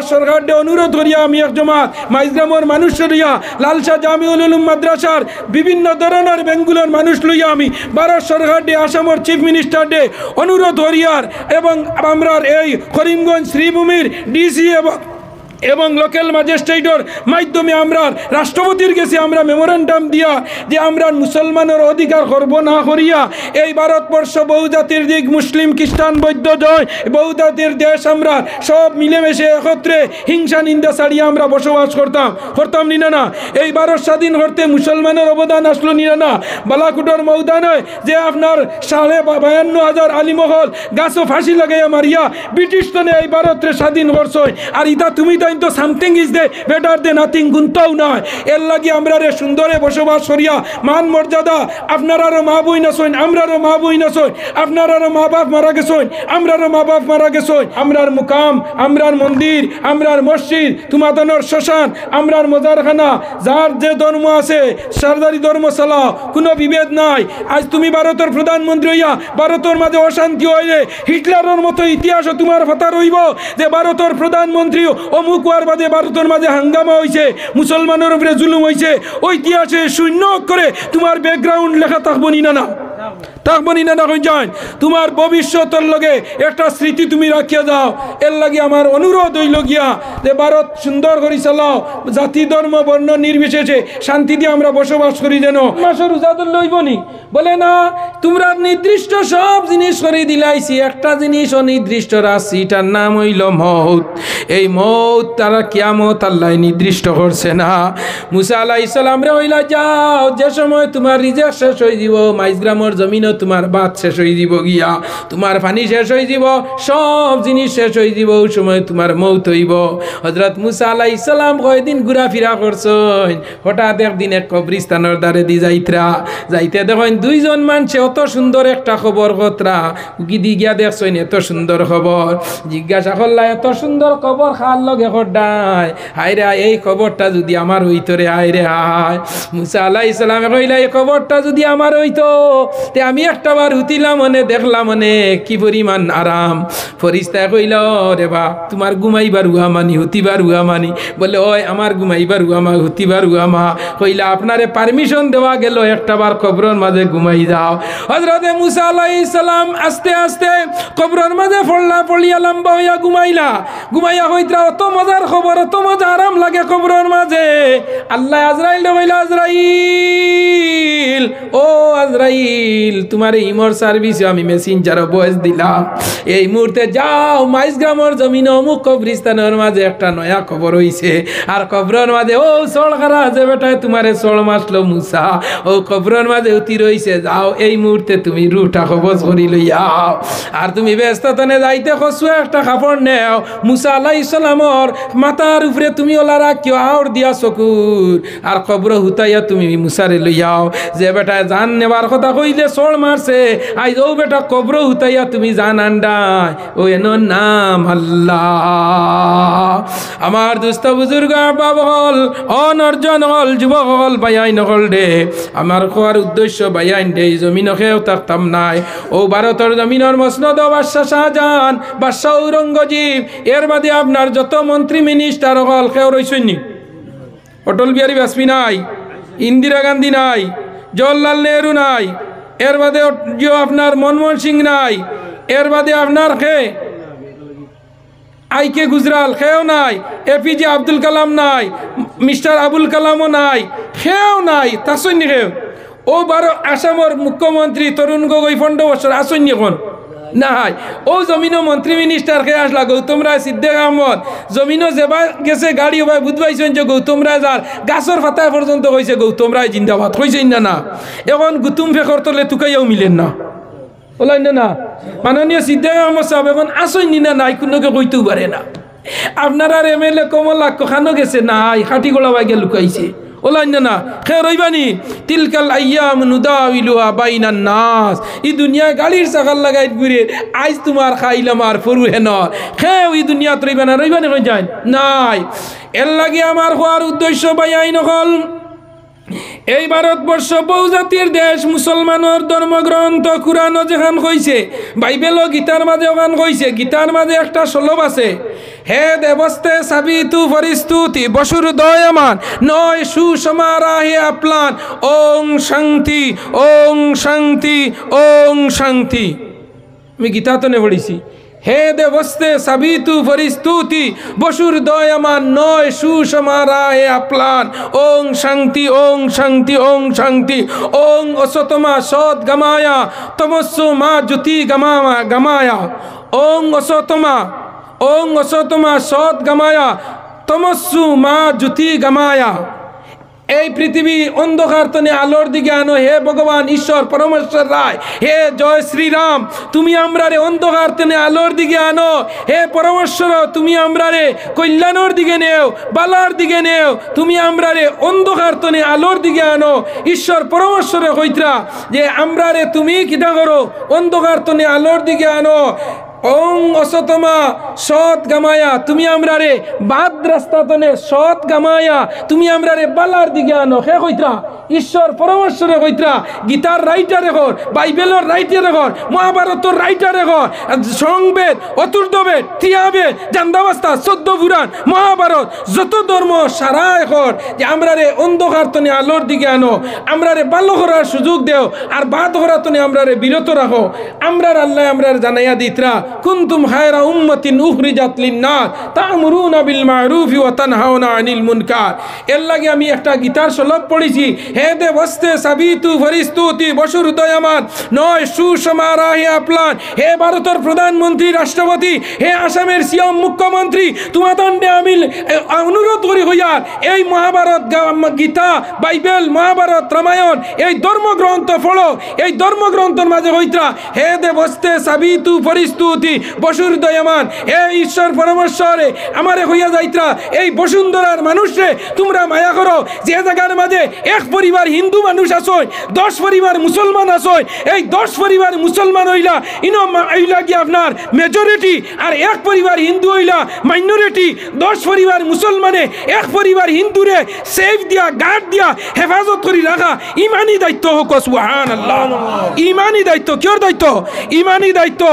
ভারত সরকার অনুরোধ করিয়া আমি এক জমাত মাইজগ্রামের মানুষ লইয়া লালশাহ জামিউল উলুম মাদ্রাসার বিভিন্ন ধরনের বেঙ্গুলোর মানুষ লইয়া আমি ভারত সরকার আসামের চিফ মিনিস্টার অনুরোধ করিয়ার এবং আমরা এই করিমগঞ্জ শ্রীভূমির ডিসি এবং লোকাল ম্যাজিস্ট্রেটর মাধ্যমে আমরা রাষ্ট্রপতির কাছে আমরা মেমোরেন্ডাম দিয়া যে আমরা মুসলমানের অধিকার করব না করিয়া এই ভারতবর্ষ বহুজাতির দিক মুসলিম খ্রিস্টান বৌদ্ধ জয় বহুজাতির দেশ আমরা সব মিলেমিশে একত্রে হিংসা নিন্দা ছাড়িয়ে আমরা বসবাস করতাম নিনা না। এই ভারত স্বাধীন করতে মুসলমানের অবদান আসলো নিনা না। বালাকুটোর ময়দানে যে আপনার 52,500 আলিমহল গাছও ফাঁসি লাগাইয়া মারিয়া ব্রিটিশ তনে এই ভারতের স্বাধীন করছে আর ইটা তুমি তো something is the better than nothing গুনতাও নয়। এর লাগি আমরা রে সুন্দরে বসবাস করিয়া মান মর্যাদা আপনারারও মা বই না সইন আমরারও মা বই না সইন আপনারারও মা বাপ মারা গেছেন আমরারও মা বাপ মারা গেছেন আমরার মুকাম আমরার মন্দির আমরার মসজিদ তোমাদের শ্মশান আমরার মজারখানা যার যে ধর্ম আছে সরদারি ধর্ম চালাও কোনো বিভেদ নাই। আজ তুমি ভারতের প্রধানমন্ত্রী হইয়া ভারতের মাঝে অশান্তি হইলে হিটলারের মতো ইতিহাসও তোমার ফাতা রইব যে ভারতের প্রধানমন্ত্রী অমুক ওয়ার বাদে ভারতের মাঝে হাঙ্গামা হয়েছে মুসলমানের উপরে জুলুম হয়েছে ওই ইতিহাসে শূন্য করে তোমার ব্যাকগ্রাউন্ড লেখা থাকবো না না হয়ে যায় তোমার ভবিষ্যতের লগে একটা স্মৃতি তুমি রাখিয়া যাও। এর লাগে আমার অনুরোধ হইল গিয়া যে ভারত সুন্দর করে চালাও জাতি ধর্ম বর্ণ নির্বিশেষে শান্তি দিয়ে আমরা বসবাস করি যেন মাসের রোজাদুল লইবনি বলে না তোমরা নির্দিষ্ট সব জিনিস করে দিলাইছি একটা জিনিস অনির্দিষ্ট রাখছি এটার নাম হইল মৌত। এই মৌত তারা কিয়ামত আল্লাহ নির্দিষ্ট করছে না। মুসা আলাইহিস সালাম রে হইলা যাও যে সময় তোমার রিজেক্ট শেষ হয়ে যাব মাইজগ্রামের জমিনও তোমার বাত শেষ হয়ে যাব গিয়া তোমার পানি শেষ হয়ে যাব সব জিনিস শেষ হয়ে যাব ওই সময় তোমার মৌত হইব। হযরত মুসা আলাইহিস সালাম কয়দিন ঘোরাফেরা করছেন হঠাৎ একদিন এক কবরস্থানের দ্বারে দি যাইতে দেখেন দুইজন মানুষে অত সুন্দর একটা খবর কতরা গিদি গিয়া দেখছেন এত সুন্দর খবর জিজ্ঞাসা করলা এত সুন্দর খবর খার লগে হড্ডায় হায় রে এই খবরটা যদি আমার হইতো রে হায় রে হায়। মুসা আলাইহিস সালাম কইলা এই খবরটা যদি আমার হইতো তে আমি একটা বার হুতিলাম মনে দেখলাম মনে কি পরিমাণ আরাম। ফরিস্তা কইল রে বা তোমার ঘুমাইবার হুয়া মানি হুতিবার হুয়া মানি বলে ওই আমার ঘুমাইবার হুয়া মা হুতিবার হুয়া মা কইলা আপনারে পারমিশন দেওয়া গেল একটা বার কবরের মাঝে ঘুমাই যাও। হযরতে মুসা আলাইহিস সালাম আস্তে আস্তে কবরের মাঝে পড়িয়া লম্বা হইয়া ঘুমাইয়া হইতরা অত মজার খবর অত মজা আরাম লাগে কবরের মাঝে। আল্লাহ আজরাইল বইলা আজরাইল ও আজরাইল তোমার ইমর সার্ভিসে আমি মেসেঞ্জারও বয়স দিলাম এই মুহূর্তে যাও মাইজগ্রামের জমিন অমুক কবরস্থানের মাঝে একটা নয়া খবর হইছে আর কবরের মাঝে ও সোল খারা আছে বেটায় তোমারে সোল মাসলো মুসা ও কবরের মাঝে উতি রইছে যাও এই মুহূর্তে তুমি রুটা কবজ করি লইয়াও আর তুমি ব্যস্ততনে যাইতে খসুয়া একটা কাপড় নেও মুসা আলাইহিস সালামর মাথার উপরে তুমি ওলা রাখিও আউর দিয়া চকুর আর কবর হুতাইয়া তুমি মুসারে লইয়াও যে বেটায় জান নেবার কথা কইলে সোল মারছে আইজ ও বেটা কবর হুতাইয়া তুমি জান আন্ডায় ও এনোর নাম আল্লাহ। আমার দুস্থ বুজুর্গ বাবা হল অনর্জন হল যুবক হল বাইয়াইন হল দে আমার কোয়ার উদ্দেশ্য বাইয়াইন দে জমিনকেও থাকতাম নাই ও ভারতের জমিনের মসনদ বাদশাহ শাহজাহান বাদশাহ ঔরঙ্গজেব এর বাদে আপনার যত মন্ত্রী মিনিস্টার হল কেউ রইছেন নি অটল বিহারী বাজপেয়ী নাই ইন্দিরা গান্ধী নাই জওহরলাল নেহরু নাই এর বাদে আপনার মনমোহন সিং নাই এর বাদে আপনার খে আইকে গুজরাল খেও নাই এপিজে আব্দুল কালাম নাই মিস্টার আবুল কালামও নাই খেও নাই তাসৈন্য খেও ও বারো আসামের মুখ্যমন্ত্রী তরুণ গগৈ 15 বছর আসৈন্য এখন নাই ও জমিনও মন্ত্রী মিনিস্টার খেয়ে আসলা গৌতম রায় সিদ্দিক আহমদ জমিনও যেবা গেছে গাড়ি হবাই বুধবাইছেন যে গৌতম রায় যার গাছর ফাতায় পর্যন্ত কইছে গৌতম রায় জিন্দাবাদ কইছেন না এখন গুতুম ফেকর তোলে তুকাইয়াও মিলেন না ওলাইন না মাননীয় সিদ্দিক আহমদ সাহেব এখন আসৈনি না নাই কোনোকে কইতেও পারে না আপনার আর MLA কমলাক্ষ খানো গেছে নাই খাটি গোলা বাইকে লুকাইছে ওলাইন না খে রইবানি তিলকাল আইয়াম নুদাউলুহা বাইনান নাস এই দুনিয়ায় গাড়ির চাকার লাগাই ঘুরে আজ তোমার খাইলাম আর ফরু হেন খে ওই দুনিয়াত রইবানি হয়ে যায় নাই এর লাগে আমার হওয়ার উদ্দেশ্য বাইয়াইন হল এই ভারতবর্ষ বহুজাতির দেশ, মুসলমানের ধর্মগ্রন্থ কুরআনও যেখান কইছে, বাইবেলও গীতার মাঝে ওখান কইছে। গীতার মাঝে একটা শ্লোক আছে, হে দেবস্তে সাবিতু ফরিস্তুতি বসুর দয়মান নয় সুসমারা হে আপলান ওং শান্তি ওং শান্তি ওং শান্তি। আমি গীতা তো নে পড়েছি, হে দেবস্তে সাবিতু ফরিস্তুতি বসুর দয়মান নয় সুসমারা হে আপলান ওং শান্তি ওং শান্তি ওং শান্তি ওং অসতমা সৎ গামায়া তমস্সু মা জ্যোতি গামায়া ওং অসতমা সৎ গামায়া তমস্সু মা জ্যোতি গামায়া। এই পৃথিবী অন্ধকার তনে আলোর দিকে আনো, হে ভগবান ঈশ্বর পরমেশ্বর রায়, হে জয় শ্রীরাম, তুমি আমরারে অন্ধকার তনে আলোর দিকে আনো। হে পরমেশ্বর, তুমি আমরারে কল্যাণের দিকে নেও, বালার দিকে নেও, তুমি আমরারে অন্ধকার তনে আলোর দিকে আনো। ঈশ্বর পরমেশ্বরে কইত্রা যে আমরারে তুমি কিটা করো, অন্ধকার তনে আলোর দিকে আনো। ওং অসতমা সৎ গামায়া, তুমি আমরারে বাদ রাস্তা তনে সৎ গামায়া, তুমি আমরারে বালার দিকে আনো। হে কইত্রা ঈশ্বর পরমেশ্বরে কইত্রা, গীতার রাইটারে ঘর, বাইবেলের রাইটারে ঘর, মহাভারতের রাইটারে ঘর, সংবেদ, অতুর্দবেদ, ত্রিয়াবেদ, জান্দাবাস্তা, 14 পুরাণ, মহাভারত, যত ধর্ম সারা ঘর যে আমরারে অন্ধকার তনে আলোর দিকে আনো, আমরারে ভালো করার সুযোগ দেও, আর বাদ করা তনে আমরারে বিরত রাখো। আমরার আল্লাহ আমরার জানাইয়া দিতরা কুনতুম খায়রা উম্মাতিন উখরিজাত লিন-নাস তা'মুরুনা বিল মা'রুফি ওয়া তানহাউনা আনিল মুনকার। এর লাগে আমি একটা গীতার শ্লোক পড়েছি, হে দেবস্তে সাবিতু ফরিস্তুতি বসুর দয়ামান নয় সুসমারা হে আপলান। হে ভারতের প্রধানমন্ত্রী রাষ্ট্রপতি, হে আসামের সিএম মুখ্যমন্ত্রী, তোমাতণ্ডে আমি অনুরোধ করি হইয়ার এই মহাভারত, গীতা, বাইবেল, মহাভারত, রামায়ণ এই ধর্মগ্রন্থ পড়ো। এই ধর্মগ্রন্থের মাঝে হইত্রা হে দেবস্তে সাবিতু ফরিস্তুতি বসুর দয়ামান, হে ঈশ্বর পরমেশ্বরে আমারে হইয়া যাইত্রা এই বসুন্ধরার মানুষরে তোমরা মায়া করো। যে জায়গার মাঝে এক পরিবার হিন্দু মানুষ আসয়, 10 পরিবার মুসলমান আসয়, এই 10 পরিবার মুসলমান হইলা হইলা কি আপনার মেজরিটি, আর এক পরিবার হিন্দু হইলা মাইনরিটি। 10 পরিবার মুসলমানে এক পরিবার হিন্দুরে সেফ দিয়া, গার্ড দিয়া, হেফাজত করি রাখা ইমানি দায়িত্ব হোক। সুবহানাল্লাহ, ইমানি দায়িত্ব। কিয়র দায়িত্ব? ইমানি দায়িত্ব।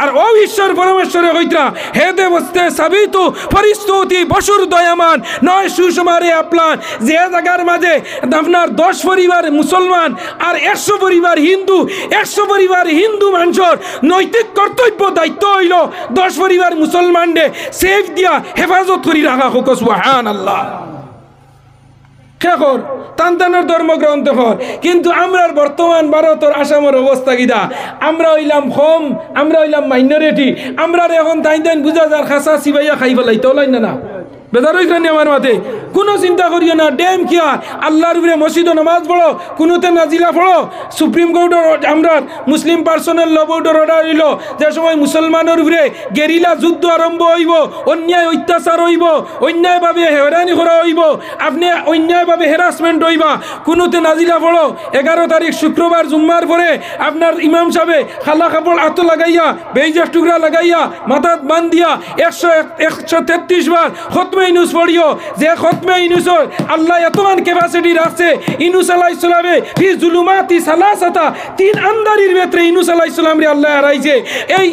আর ও ঈশ্বর পরমেশ্বরে হইত্রা হে দেবস্তে সাবিতু ফরিস্তুতি বসুর দয়ামান নয় সুসমারে আপলান। যে জায়গার মাঝে আপনার 10 পরিবার মুসলমান আর 100 পরিবার হিন্দু, 100 পরিবার হিন্দু মানুষের নৈতিক কর্তব্য দায়িত্ব হইল 10 পরিবার মুসলমানরে সেফ দিয়া হেফাজত করি রাখা হোক। সুবহানাল্লাহ। খেকর তান্তানোর ধর্মগ্রন্থ হর, কিন্তু আমরার বর্তমান ভারতের আসামের অবস্থা কিদা? আমরা হইলাম কম, আমরা হইলাম মাইনরিটি। আমরা এখন তাইন বুঝা যার খাসা সিবাইয়া খাই ফেলাই তো না বেজার হইখানি আমার মাথে কোনো চিন্তা করিও না। ড্যাম কিয়া আল্লাহর উপরে মসজিদ নামাজ পড়ো, কোনোতে নাজিলা পড়ো। সুপ্রিম কোর্টের আমরা মুসলিম পার্সোনাল ল বোর্ডের অর্ডার হইল যে সময় মুসলমানের উপরে গেরিলা যুদ্ধ আরম্ভ হইব, অন্যায় অত্যাচার হইব, অন্যায়ভাবে হেরানি করা হইব, আপনি অন্যায়ভাবে হেরাসমেন্ট হইবা, কোনোতে নাজিলা পড়ো। 11 তারিখ শুক্রবার জুম্মার পরে আপনার ইমাম সাহেব খালা কাপড় আত লাগাইয়া, বেইজের টুকরা লাগাইয়া, মাথাত বান দিয়া 133 বার খতমে ইনুস পড়িও। যে খতমে ইনুসর আল্লাহ এতমান ক্যাপাসিটি রাখছে, ইনুস আলাইহিস সালামে ফি জুলুমাতি সালাসাতা, 3 আন্দারির ভিতরে ইনুস আলাইহিস সালাম রে আল্লাহ হারাইছে। এই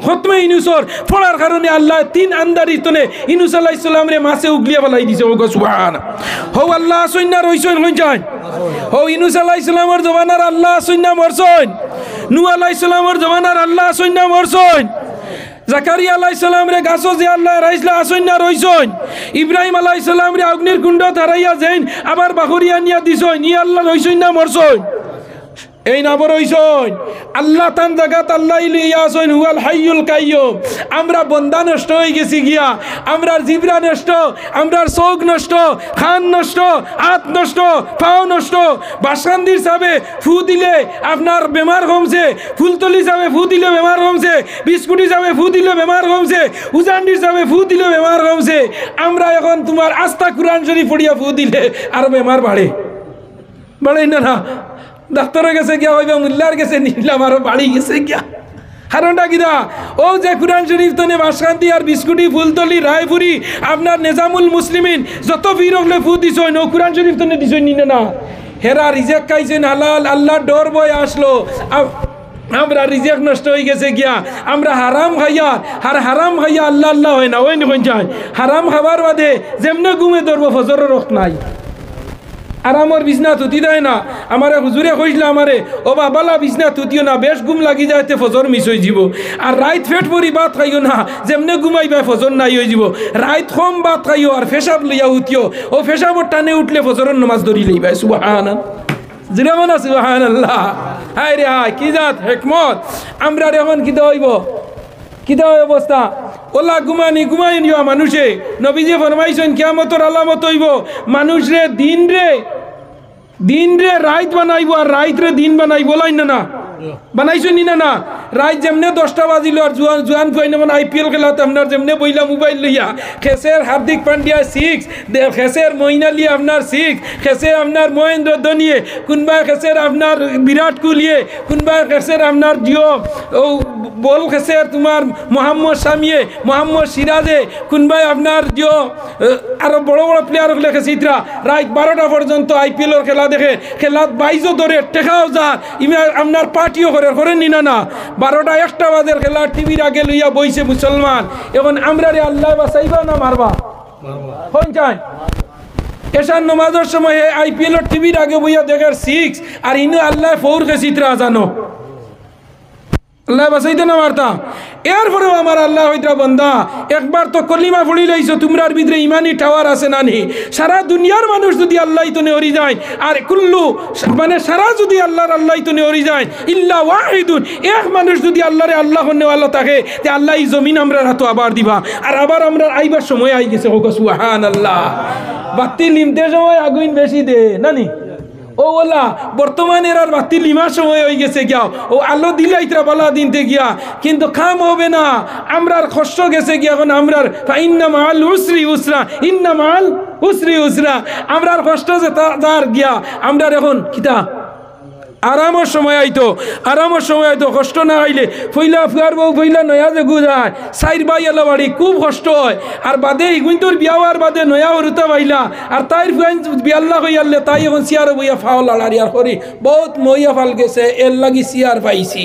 খতমে ইনুসর পড়ার কারণে আল্লাহ 3 আন্দারি তনে ইনুস আলাইহিস সালাম রে মাছে উগলিয়া ফেলাই দিছে। ওগো সুবহান। হো আল্লাহ সৈন্য রইছেন হইছেন, হো ইনুস আলাইহিস সালামের জমানার আল্লাহ সৈন্য মরছেন, নূহ আলাইহিস সালামের জমানার আল্লাহ সৈন্য মরছেন, জাকারিয়া আলাইহিস সালাম রে গাছো যে আল্লাহ রাইসলা আসইনা রইছন, ইব্রাহিম আলাইহিস সালাম রে অগ্নির কুণ্ড ধারাইয়া যাইন আবার বাখরিয়া নিয়া দিছন, ই আল্লাহ রইছন না মরছন? এই না বড় হইছন। আল্লাহ তান জাগাত আল্লাহ ইলিয়া আসইন হুয়াল হাইয়ুল কাইয়ুম। আমরা বন্দা নষ্ট হয়ে গেছি গিয়া, আমরার জিবরা নষ্ট, আমরার চোখ নষ্ট, খান নষ্ট, হাত নষ্ট, পাও নষ্ট। বাসকান্দির সাবে ফু দিলে আপনার বেমার কমছে, ফুলতলি সাবে ফু দিলে বেমার কমছে, বিস্কুটি সাবে ফু দিলে বেমার কমছে, উজান্ডির সাবে ফু দিলে বেমার কমছে। আমরা এখন তোমার আস্থা কুরআন শরীফ পড়িয়া ফু দিলে আর বেমার বাড়ে, বাড়ে না? ডাক্তারের কাছে গিয়া হইবা, মুল্লার কাছে নিলাম আরো বাড়ি গেছে গিয়া। কারণটা কিনা ও যে কুরআন শরীফ তনে বাসকান্দি আর বিস্কুটি ফুলতলি রায়পুরি আপনার নিজামুল মুসলিমিন যত বীর হলে ফু দিছইন ও কুরআন শরীফ তনে দিছইন নিনে না হেরা রিজেক্ট খাইছেন হালাল আল্লাহর ডর বয় আসলো আমরা রিজেক্ট নষ্ট হয়ে গেছে গিয়া আমরা হারাম খাইয়া হারাম খাইয়া আল্লাহ আল্লাহ হয় না ওই নি যায় হারাম খাবার বাদে যেমনে ঘুমে ধরবো ফজরের রখ নাই আর আমার বিছনা তুতি দেয় না আমারে হুজুরে কইছিল আমারে ও বাবালা বিছনা তুতিও না বেশ ঘুম লাগি যাইতে ফজর মিস হয়ে যাব আর রাত ফেট পরি ভাত খাইও না যেমনে ঘুমাইবা ফজর নাই হয়ে যাব রাত কম ভাত খাইও আর পেশাব লইয়া উঠিও ও পেশাবর টানে উঠলে ফজরের নামাজ ধরি লইবা সুবহানাল্লাহ জিরামানা সুবহানাল্লাহ হায় রে হায় কি জাত হিকমত আমরা এখন কি হইব কি অবস্থা ওলা ঘুমাই নিও মানুষে নবীজি ফরমাইছেন কিয়ামতের আলামত হইব মানুষ রে দিন রে রাত বানাইব আর রাত রে দিন বানাইব বলাই না বানাইছেন নি না রাত যেমনে 10টা বাজিল আর জোয়ান ফাইন মানে আইপিএল খেলাতে আপনার যেমনে বইলা মোবাইল লইয়া খেসের হার্দিক পান্ডিয়া 6 খেসের মঈন আলী আপনার 6 খেসের আপনার মহেন্দ্র ধোনিয়ে কোনবা খেসের আপনার বিরাট কোহলিয়ে কোনবা খেসের আপনার জিও ও বল খেসের তোমার মোহাম্মদ শামিয়ে মোহাম্মদ সিরাজে কোনবাই আপনার জিও আরো বড় বড় প্লেয়ার হলে খেসিতরা রাত 12টা পর্যন্ত আইপিএলের খেলা দেখে খেলাত 22 ধরে টেকাও যা ইমা আপনার পার্টিও করেন নি না 12টা 1টা বাজের খেলা টিভির আগে লইয়া বইছে মুসলমান এখন আমরা রে আল্লাহ বাঁচাইবা না মারবা কোন চাই এশার নামাজের সময় আইপিএলের টিভির আগে বইয়া দেখের 6 আর ইনু আল্লাহ ফৌর খেসিতরা জানো আল্লাহ বাঁচাইতে না মারতা এরপরেও আমার আল্লাহ হইতরা বন্দা একবার তো কলিমা পড়ি লইছো তোমরার ভিতরে ইমানি টাওয়ার আছে না নি সারা দুনিয়ার মানুষ যদি আল্লাহ ইতনে হরি যায় আর কুল্লু মানে সারা যদি আল্লাহর আল্লাহ ইতনে হরি যায় ইল্লা ওয়াহিদুন এক মানুষ যদি আল্লাহরে আল্লাহ হন্নেওয়ালা থাকে তে আল্লাহ এই জমিন আমরা রাতো আবার দিবা আর আবার আমরা আইবার সময় আই গেছে হোক সুবহানাল্লাহ বাতি লিমতে সময় আগুন বেশি দে নানি ও ওলা বর্তমানে আর বাতি লিমার সময় হয়ে গেছে গিয়া ও আলো দিলাইতরা বালা দিনতে গিয়া কিন্তু কাম হবে না আমরার কষ্ট গেছে গিয়া এখন আমরার ইন্না মাল উসরি উসরা ইন্না মাল উসরি উসরা আমরার কষ্ট যে তার গিয়া আমরার এখন কিতা আরামের সময় আইতো কষ্ট না আইলে ফইলা ফুয়ার বউ ফইলা নয়া যে গুজায় সাইর বাই এলা বাড়ি খুব কষ্ট হয় আর বাদে ইগুন্তর বিয়াওয়ার বাদে নয়া হরুতা বাইলা আর তাইর ফুয়াইন বিয়াল্লা হইয়ালে তাই এখন সিয়ার বইয়া ফাও লাড়ারি আর করি বহুত মইয়া ফাল গেছে এর লাগি সিয়ার পাইছি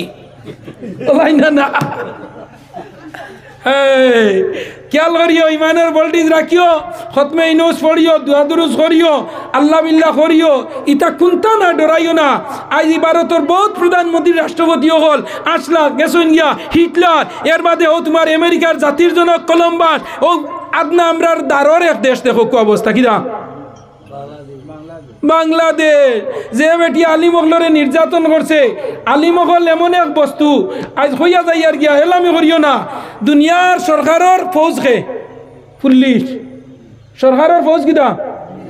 না খেয়াল করিও ইমানের ভোল্টেজ রাখিও খতমে ইনুস পড়িও দুরুজ করিও আল্লাহ বিল্লাহ করিও ইটা কুন্তা না ডরাইও না আজ ভারতের বহুত প্রধানমন্ত্রী রাষ্ট্রপতি হল আসলা গেছন গিয়া হিটলার এর বাদে ও তোমার আমেরিকার জাতির জনক কলম্বাস ও আদনা আমরার দারর এক দেশ দেখো অবস্থা কিরা বাংলাদেশ যে বেটি আলিমগলরে নির্যাতন করছে আলিমগল এমন এক বস্তু আজ হইয়া যাই আর গিয়া এলামি করিও না দুনিয়ার সরকারের ফৌজ খে পুলিশ সরকারের ফৌজ কিটা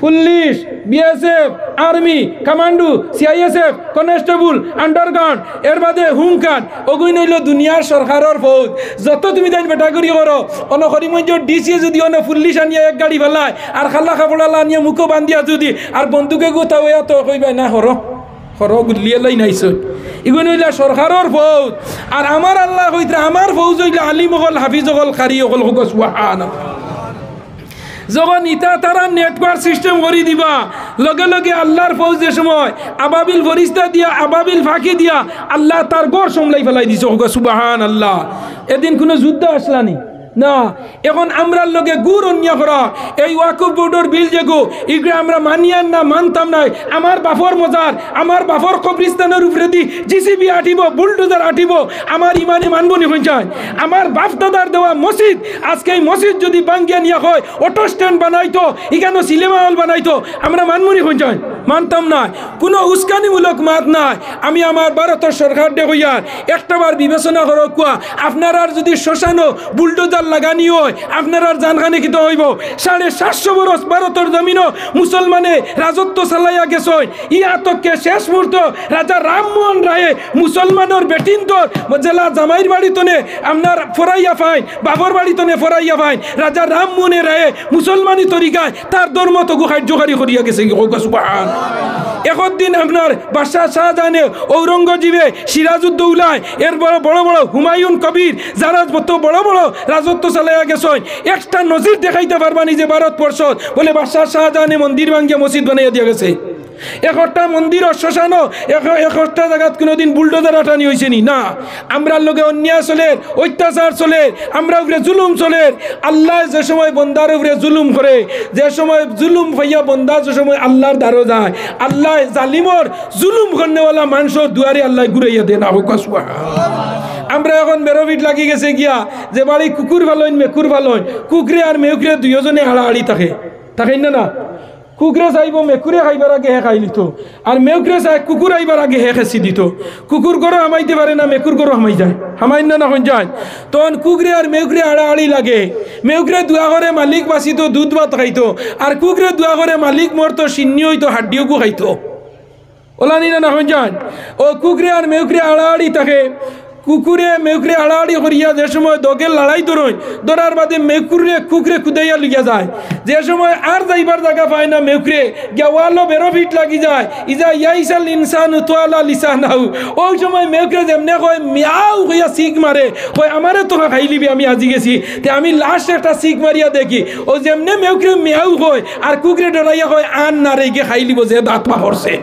police BSF army commando CISF constable underground এর বাদে হোমগার্ড ওগুই নইল দুনিয়ার সরকারের ফৌজ যত তুমি তাই বেটা করি করো অন করিমগঞ্জ ডিসি যদি অন পুলিশ আনিয়া এক গাড়ি ফেলায় আর খাল্লা কাপড়ালা আনিয়া মুখো বান্ধিয়া যদি আর বন্দুকে গোতা হইয়া তো কইবা না হর গুলিয়ে লাই নাইছো এগুলো হইলা সরকারের ফৌজ আর আমার আল্লাহ কইতরা আমার ফৌজ হইলা আলিম হল হাফিজ হল কারি হল হুক সুবহানাল্লাহ যখন ইটা তারা নেটওয়ার্ক সিস্টেম করে দিবা লগে লগে আল্লাহর ফৌজের সময় আবাবিল ফরিস্তা দিয়া আবাবিল ফাঁকি দিয়া আল্লাহ তার গড় সামলাই ফেলাই দিছে সুবহানাল্লাহ এদিন কোনো যুদ্ধ আসলানি না এখন আমরা লগে গুড় অন্য করা এই ওয়াকফ বোর্ডের বিল যেগো এগুলো আমরা মানিয়ান না মানতাম না আমার বাফর মজার আমার বাফর কবরিস্তানের উপরে দি জিসিবি আটিব বুলডোজার আটিব আমার ইমানে মানব নি হইছায় আমার বাপ দাদার দেওয়া মসজিদ আজকে এই মসজিদ যদি বাঙ্গিয়া নিয়া হয় অটো স্ট্যান্ড বানাইতো এখানে সিনেমা হল বানাইতো আমরা মানব নি হইছায় মানতাম না কোনো উস্কানিমূলক মাত নাই আমি আমার ভারতের সরকার দে হইয়া একটাবার বিবেচনা করো কুয়া আপনারা যদি শ্মশানো বুলডোজার লাগানি হয় আপনারা জানখানে কিতো হইব 750 বরস ভারতের জমিনও মুসলমানে রাজত্ব চালাইয়া গেছে ইয়াতকে শেষ মুহূর্ত রাজা রামমোহন রায়ে মুসলমানের বেটিন্তর জেলা জামাইর বাড়িতনে আপনার ফরাইয়া ফাইন বাবর বাড়িতনে ফরাইয়া ফাইন রাজা রামমোহনের রায়ে মুসলমানি তরিকায় তার ধর্ম তো কার্যকারী করিয়া গেছে সুবহান একদিন আপনার বাদশাহ শাহজাহানে ঔরঙ্গজেবে সিরাজউদ্দৌলায় এর বড় বড় হুমায়ুন কবির যারা মতো বড় বড় রাজত্ব চালাইয়া গেছেন একটা নজির দেখাইতে পারবানি যে ভারতবর্ষ বলে বাদশাহ শাহজাহানে মন্দির ভাঙ্গিয়া মসজিদ বানাইয়া দিয়া গেছে। একটা মন্দির শ্মশানও একটা জায়গাত কোনোদিন বুলডোজার আটানি হয়েছে নি না। আমরা লোকে অন্যায় চলে, অত্যাচার চলে, আমরা উপরে জুলুম চলে। আল্লাহ যে সময় বন্দার উপরে জুলুম করে, যে সময় জুলুম হইয়া বন্দা যে সময় আল্লাহর দ্বারও যায়, আল্লাহ জালিমর জুলুম করনেওয়ালা মানুষের দুয়ারে আল্লাহ ঘুরাইয়া দেন। আমরা এখন বেরোবিট লাগি গেছে গিয়া যে বাড়ি কুকুর ভালোইন মেকুর ভালোইন, কুকুরে আর মেকুরে দুইজনে হাড়াহাড়ি থাকে থাকেন না। কুকুরে চাইব মেকুরে খাইবার আগে হে খাই লিত, আর মেকুরে চাই কুকুর আইবার আগে হে খেঁচি দিত। কুকুর গরো হামাইতে পারে না, মেকুর গরো হামাই যায়, হামাই না না যায়। তখন কুকুরে আর মেকুরে আড়াআড়ি লাগে। মেকুরে দোয়া করে মালিক বাঁচিত দুধ ভাত খাইতো, আর কুকুরে দোয়া করে মালিক মরতো সিন্নি হইতো হাড্ডিওকু খাইতো। ওলানি না না যায়। ও কুকুরে আর মেকুরে আড়াআড়ি থাকে। কুকুরে মেকুরে আড়াআড়ি করিয়া যে সময় দগের লড়াই ধরার বাদে মেকুরে কুকুরে কুদাইয়া লিয়া যায়। যে সময় আর যাইবার জায়গা পায় না মেকুরে গেওয়ালো বেরো ফিট লাগি যায়। ইজা ইয়াইসাল ইনসান তোয়ালা লিসানাহু, ওই সময় মেকুরে যেমনে কয় মিয়াও হইয়া শিখ মারে, কয় আমারে তো খাই লিবি, আমি আজি গেছি। তে আমি লাস্ট একটা শিখ মারিয়া দেখি ও যেমনে মেকুরে মিয়াও কয় আর কুকুরে ডরাইয়া কয় আন না রে গিয়ে খাই লিব যে দাঁত পা করছে।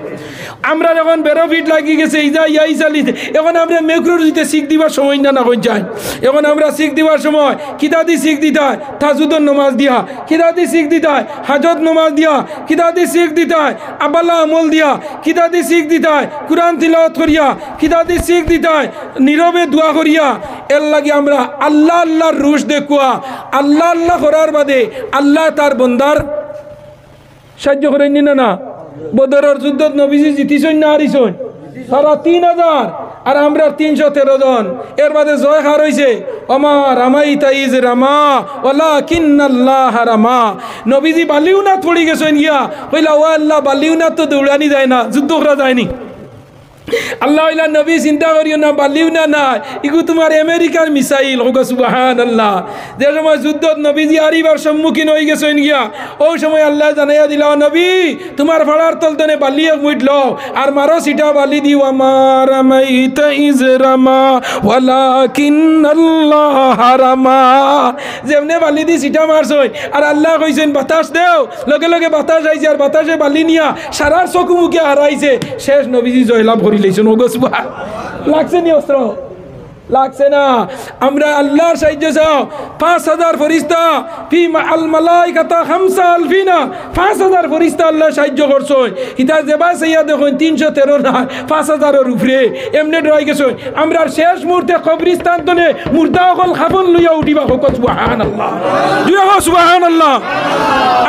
আমরা যখন বেরো ফিট লাগি গেছে ইজা ইয়াইসাল, এখন আমরা মেকুরের দিতে শিখ দিবার সময় না হয়ে যায়। এখন আমরা শিখ দিবার সময় কিতাদি শিখ দিতে হয় তাজুদর নমাজ দিয়া, কিতাদি শিখ দিতে হয় হাজত নমাজ দিয়া, কিতাদি শিখ দিতে হয় আবাল্লা আমল দিয়া, কিতাদি শিখ দিতে হয় কুরআন তিলাওয়াত করিয়া, কিতাদি শিখ দিতে হয় নীরবে দোয়া করিয়া। এর লাগে আমরা আল্লাহ আল্লাহর রুশ দেখুয়া, আল্লাহ আল্লাহ করার বাদে আল্লাহ তার বন্দার সাহায্য করেন না। না বদরের যুদ্ধত নবীজি জিতিছেন না হারিছেন? সারা 3000 আর আমরা 313 জন। এর বাদে জয় হার হয়েছে আমার আমাই তাইজ রামা ওয়ালাকিন্নাল্লাহ রামা। নবীজি বালিউনাথ পড়ি গেছেন গিয়া, কইলা ও আল্লাহ বালিউনাথ তো দৌড়ানি যায় না, যুদ্ধ করা যায়নি। আল্লাহ ইলা নবী চিন্তা করিও না, বালিও না না, ইগু তোমার আমেরিকার মিসাইল। হোক সুবহানাল্লাহ। যে সময় যুদ্ধত নবীজি আরিবার সম্মুখীন হয়ে গেছেন গিয়া, ওই সময় আল্লাহ জানাইয়া দিলা নবী তোমার ফাড়ার তলতনে বালি এক মুইট লও আর মারো সিটা বালি দিও আমার রামাইতা ইজ রামা ওয়ালাকিন্নাল্লাহ রামা। যেমনে বালি দি সিটা মারছই আর আল্লাহ কইছেন বাতাস দেও, লগে লগে বাতাস আইছে আর বাতাসে বালি নিয়া সারার চকু মুখে হারাইছে। শেষ নবীজি জয়লাভ করি লেছেন। ও গো লাগছে নি অস্ত্র? লাগছে না। আমরা আল্লাহর সাহায্য চাও। 5000 ফরিস্তা ফি আল মালাইকাতা 5000 5000 ফরিস্তা আল্লাহ সাহায্য করছেন। ইতা যেবা সাইয়া দেখুন 313 না 5000 এর উপরে এমনি ডরাই গেছেন। আমরা শেষ মুহূর্তে কবরস্থান তনে মুর্দা সকল খাবন লইয়া উঠিবা। হোক সুবহানাল্লাহ, জুয়া হোক সুবহানাল্লাহ।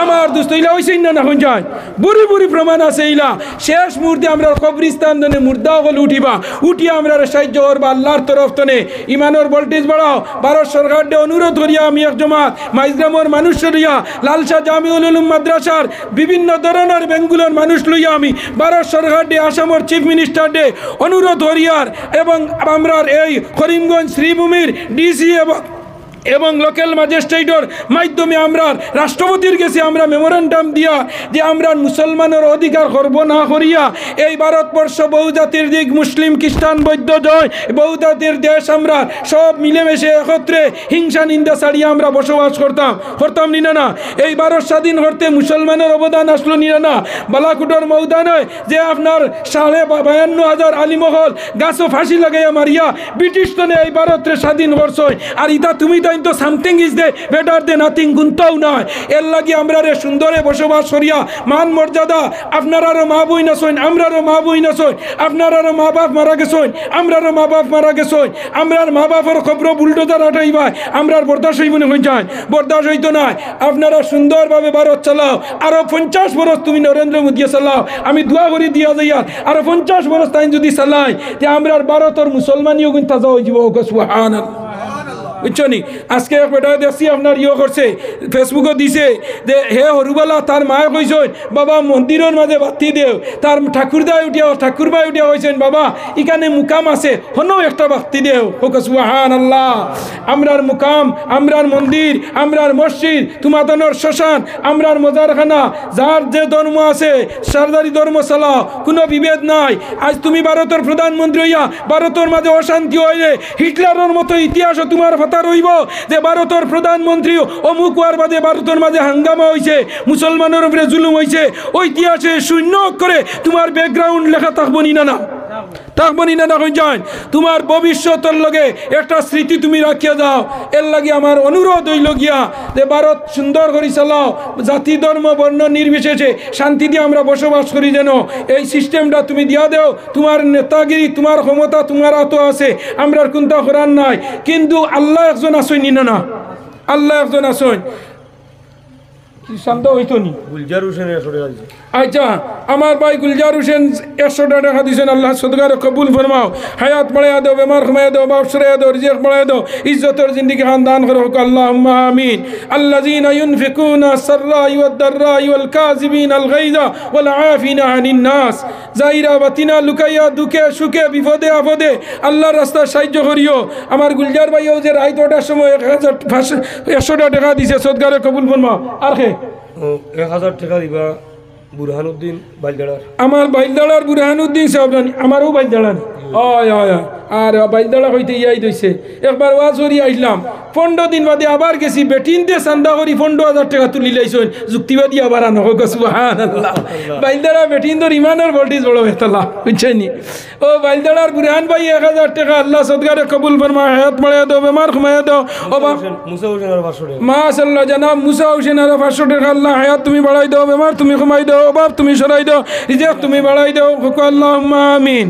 আমার দোস্ত ইলা হইছেন না এখন যায় বুড়ি বুড়ি প্রমাণ আছে। ইলা শেষ মুহূর্তে আমরা কবরস্থান তনে মুর্দা সকল উঠিবা, উঠিয়া আমরা সাহায্য করবা আল্লাহর তরফ তনে। ইমানের ভোল্টেজ বাড়াও। ভারত সরকারকে অনুরোধ করিয়া আমি এক জমাত মাইজগ্রামের মানুষ লইয়া লালশাহ জামিউল উলুম মাদ্রাসার বিভিন্ন ধরনের বেঙ্গুলোর মানুষ লইয়া আমি ভারত সরকারকে আসামের চিফ মিনিস্টার ডে অনুরোধ করিয়ার এবং আমরা এই করিমগঞ্জ শ্রীভূমির ডিসি এবং লোকাল ম্যাজিস্ট্রেটর মাধ্যমে আমরা রাষ্ট্রপতির কাছে আমরা মেমোরেন্ডাম দিয়া যে আমরা মুসলমানের অধিকার করব না করিয়া এই ভারতবর্ষ বহুজাতির দিক মুসলিম খ্রিস্টান বৌদ্ধ জয় বহুজাতির দেশ আমরা সব মিলেমিশে একত্রে হিংসা নিন্দা ছাড়িয়ে আমরা বসবাস করতাম নিনা না। এই ভারত স্বাধীন করতে মুসলমানের অবদান আসলো নিনা না। বালাকুটোর ময়দানে যে আপনার 52,000 আলিমহল গাছও ফাঁসি লাগাইয়া মারিয়া ব্রিটিশ তনে এই ভারতরে স্বাধীন করছে। আর ইতা তুমি তাই তো something is the better than nothing গুনতাও নয়। এর লাগি আমরা রে সুন্দরে বসবাস করিয়া মান মর্যাদা আপনারারও মা বই নাচইন, আমরারও মা বই নাচইন, আপনারারও মা বাপ মারা গেছইন, আমরারও মা বাপ মারা গেছইন। আমরার মা বাপের খবর বুলডোজার আটাইবা আমরার বরদাস হইব না, হয়ে যায় বরদাস হইতো না। আপনারা সুন্দরভাবে ভারত চালাও। আরো 50 বরস তুমি নরেন্দ্র মোদী চালাও। আমি দোয়া করি দিয়া যাইয়া আরো 50 বরস তাই যদি চালাই যে আমরার ভারতের মুসলমানিও কিন্তু তাজা হয়ে যাব। সুবহানাল্লাহ বুঝছো নি আজকে এক বেটা দেখছি আপনার করছে ফেসবুকও দিছে যে হে হরুবালা তার মায়ে কইছেন বাবা মন্দিরের মাঝে বাতি দেও তার ঠাকুরদায় উঠিয়া ঠাকুরবাই উঠিয়া কইছেন বাবা এখানে মুকাম আছে হনো একটা বাতি দেও সুবহানাল্লাহ আমরার মুকাম আমরার মন্দির আমরার মসজিদ তোমাদের শ্মশান আমরার মজারখানা যার যে ধর্ম আছে সরদারি ধর্ম চালাও কোনো বিভেদ নাই আজ তুমি ভারতের প্রধানমন্ত্রী হইয়া ভারতের মাঝে অশান্তি হইলে হিটলারের মতো ইতিহাসও তোমার ফাতা রইব যে ভারতের প্রধানমন্ত্রী অমুক হওয়ার বাদে ভারতের মাঝে হাঙ্গামা হয়েছে মুসলমানের উপরে জুলুম হয়েছে ওই ইতিহাসে শূন্য করে তোমার ব্যাকগ্রাউন্ড লেখা থাকবো নি না তোমার ভবিষ্যতের লগে একটা স্মৃতি তুমি রাখিয়া যাও এর লাগে আমার অনুরোধ হইল গিয়া যে ভারত সুন্দর করে চালাও জাতি ধর্ম বর্ণ নির্বিশেষে শান্তি দিয়ে আমরা বসবাস করি যেন এই সিস্টেমটা তুমি দিয়া দেও তোমার নেতাগিরি তোমার ক্ষমতা তোমার হাত আছে আমরা কোনটা করার নাই কিন্তু আল্লাহ একজন আসেন না আল্লাহ একজন আসেন শান্ত হইতো নি গুলজার হোসেন আচ্ছা আমার ভাই গুলজার হোসেন 100 টাকা দিয়েছেন আল্লাহ সদকার কবুল ফরমাও হায়াত বাড়াইয়া দাও বেমার কমাইয়া দাও বাপ সরাইয়া দাও রিজিক বাড়াইয়া দাও ইজ্জতের জিন্দেগি খানদান করো আল্লাহুম্মা আমিন আল্লাযীনা ইউনফিকুনা সাররাই ওয়াদ দাররাই ওয়াল কাযিবিনাল গায়যা ওয়াল আফিনা আনিন নাস জাইরা বাতিনা লুকাইয়া দুঃখে সুখে বিপদে আপদে আল্লাহর রাস্তায় সাহায্য করিও আমার গুলজার ভাইও যে রাইতটার সময় 100 টাকা দিয়েছে সদকার কবুল ফরমাও আর কে 1000 টাকা দিবা বুরহানুদ্দিন বাইলদাড়ার আমার বাইলদাড়ার বুরহানুদ্দিন সাহেব আমারও বাইলদাড়ার আর বাইলদাড়া হইতে ইয়াই দইছে একবার ওয়াজ করি আইলাম 15 দিন বাদে আবার গেছি বেটিনতে চান্দা করি 15,000 টাকা তুলি লাইছেন যুক্তিবাদী আবার আনো সুবহানাল্লাহ বাইলদাড়া বেটিনদের ইমানের ভোল্টেজ বড় বেতলা বুঝছেনি ও বাইলদাড়ার বুরহান ভাই 1000 টাকা আল্লাহ সদকারে কবুল ফরমা হায়াত বাড়ায়া দাও বেমার কমায়া দাও ও মুসা হোসেন আর 500 টাকা মাশাআল্লাহ জনাব মুসা হোসেন আর 500 টাকা আল্লাহ হায়াত তুমি বাড়াই দাও বেমার তুমি কমাই দাও বাপ তুমি সরাই দাও রিজিক তুমি বাড়াই দাও আল্লাহুম্মা আমিন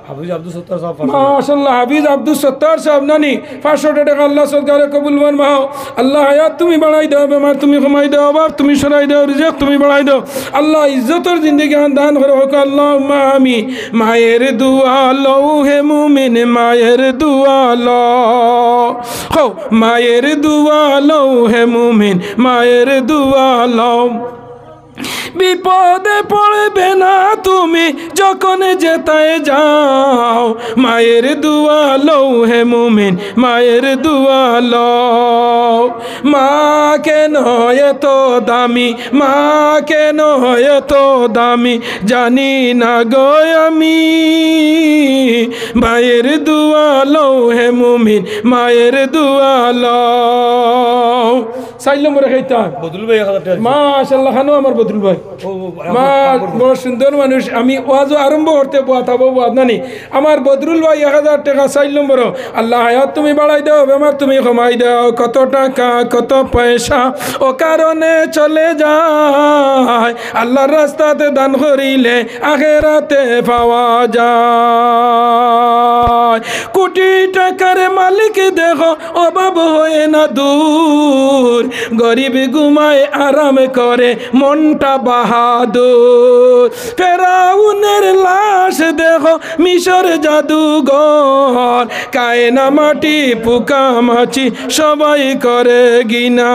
হাফিজ আব্দুল সত্তার সাহেব মাশাআল্লাহ হাফিজ আব্দুল সত্তার সাহেব নানি 500 টাকা আল্লাহ সদকারে কবুল ফরমাও আল্লাহ হায়াত তুমি বাড়াই দাও বেমার তুমি কমাই দাও বাপ তুমি সরাই দাও রিজিক তুমি বাড়াই দাও আল্লাহ ইজ্জতের জিন্দেগি দান করো আল্লাহুম্মা আমিন মায়ের দোয়া লও হে মুমিন মায়ের দোয়া লও মায়ের দোয়া লও হে মুমিন মায়ের দোয়া লও বিপদে পড়বে না তুমি যখন যেতায় যাও মায়ের দোয়া লও হে মুমিন মায়ের দোয়া লও মা কেন এত দামি মা কেন এত দামি জানি না গো আমি মায়ের দোয়া লও হে মুমিন মায়ের দোয়া লও 4 নম্বরে খাইতাম বদরুল ভাই 1000 টাকা মাশাআল্লাহ খানো আমার বদরুল ভাই বড় সুন্দর মানুষ আমি ওয়াজও আরম্ভ করতে পাবো আপনানি আমার বদরুল ভাই 1000 টাকা 4 নম্বর আল্লাহ হায়াত তুমি বাড়াই দাও বেমার তুমি কমাই দাও কত টাকা কত পয়সা ও কারণে চলে যায় আল্লাহর রাস্তাতে দান করিলে আখিরাতে পাওয়া যায় কোটি টাকার মালিক দেখো অভাব হয় না দূর গরিব ঘুমায় আরাম করে মনটা বাহাদুর ফেরাউনের লাশ দেখো মিশর জাদুঘর কায়না মাটি পোকা মাছি সবাই করে গিনা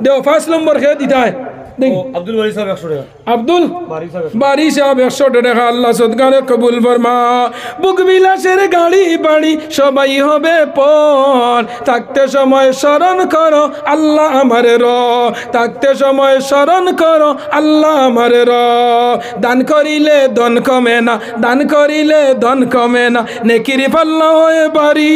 দেও 5 নম্বর খেয়ে দিতে আব্দুল বারি সাহেব 100 টাকা আব্দুল বারি সাহেব 100 টাকা আল্লাহ সদকারে কবুল ফরমা বুক বিলাসের গাড়ি বাড়ি সবাই হবে পর থাকতে সময় স্মরণ করো আল্লাহ আমার র থাকতে সময় স্মরণ করো আল্লাহ আমার র দান করিলে ধন কমে না দান করিলে ধন কমে না নেকির পাল্লা হয়ে বাড়ি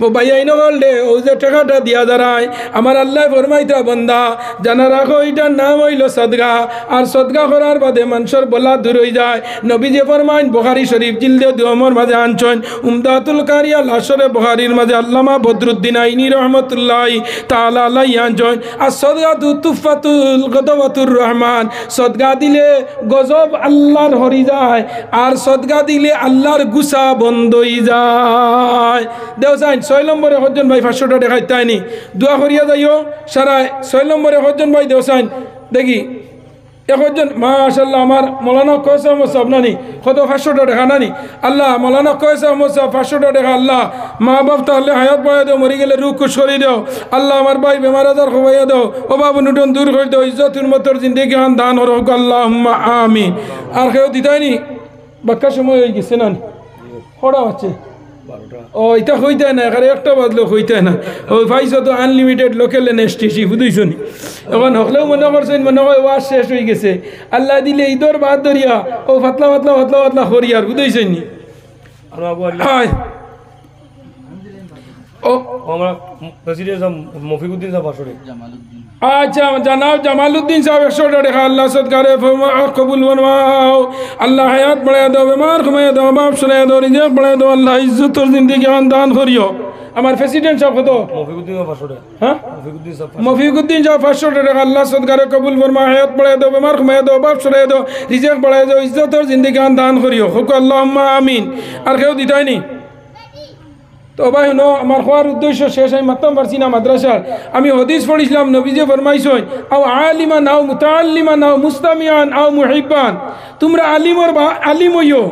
ও ভাই আইন বললে ও যে টাকাটা দিয়া দাঁড়ায় আমার আল্লাহ ফরমাইতা বন্দা জানা রাখো এটার নাম হইল সদগা আর সদগা করার বাদে মানুষের বলা দূর হয়ে যায় নবীজি ফরমাইন বুখারী শরীফ জিলদে 2 মাঝে আনছেন উমদাতুল কারিয়া লাশরে বুখারীর মাঝে আল্লামা বদরুদ্দিন আইনি রহমাতুল্লাহি তাআলা আলাইহি আনছেন আর সদগা তুফাতুল গদওয়াতুর রহমান সদগা দিলে গজব আল্লাহর হরি যায় আর সদগা দিলে আল্লাহর গুসা বন্ধ হয়ে যায় দেও যাই 6 নম্বরে হজন ভাই 500 টাকা খাইতাইনি দোয়া করিয়া যাইও সারা 6 নম্বরে হজন ভাই দেও সাইন দেখি একজন মাশাল্লাহ আমার মৌলানা কয়েস আহমদ সাহেব নানি কত 500টা টাকা নানি আল্লাহ মৌলানা কয়েস আহমদ সাহেব 500টা টাকা আল্লাহ মা বাপ তাহলে হায়াত পাইয়া দাও মরি গেলে রুখ খুশ করে দাও আল্লাহ আমার ভাই বেমার আজার খবাইয়া দাও ও বাবু নুটন দূর করে দাও ইজ্জত উন্মতর জিন্দেগি হান দান হোক আল্লাহুম্মা আমিন আর কেউ দিতাইনি বাক্কা সময় হয়ে গেছে নানি খড়া আছে ও এটা হইতে না এখানে একটা বাজলো হইতে না ওই ভাইস তো আনলিমিটেড লোকেল এনএসটিসি বুঝইছো নি এখন হকলেও মনে করছেন মনে হয় ওয়াজ শেষ হয়ে গেছে আল্লাহ দিলে ঈদর বাদ ধরিয়া ও পাতলা পাতলা পাতলা পাতলা হরিয়ার বুঝইছেন নি ও আমরা প্রেসিডেন্ট মফিকুদ্দিন সাহেব 500 টাকা আচ্ছা জানাব জামালউদ্দিন সাহেব 100 টাকা আল্লাহ সদকারে কবুল ফরমাও আল্লাহ হায়াত বাড়ায় দাও বেমার কমায় দাও বাপ শুনায় দাও রিজিক বাড়ায় দাও আল্লাহ ইজ্জতর জিন্দেগি দান করিও আমার প্রেসিডেন্ট সাহেব কত মফিকুদ্দিন 500 টাকা হ্যাঁ মফিকুদ্দিন সাহেব মফিকুদ্দিন সাহেব 500 টাকা আল্লাহ সদকারে কবুল ফরমাও হায়াত বাড়ায় দাও বেমার কমায় দাও বাপ শুনায় দাও রিজিক বাড়ায় দাও ইজ্জতর জিন্দেগি দান করিও হুক আল্লাহুম্মা আমিন আর কেউ দিতাইনি তো ভাই হনো আমার হওয়ার উদ্দেশ্য শেষ আমি মাতম পারছি না মাদ্রাসার আমি হদিস পড়িছিলাম নবীজি ফরমাইছেন আও আলিমান আও মুতাআল্লিমান আও মুস্তামিয়ান আও মুহিব্বান তোমরা আলিমর আলিম হইও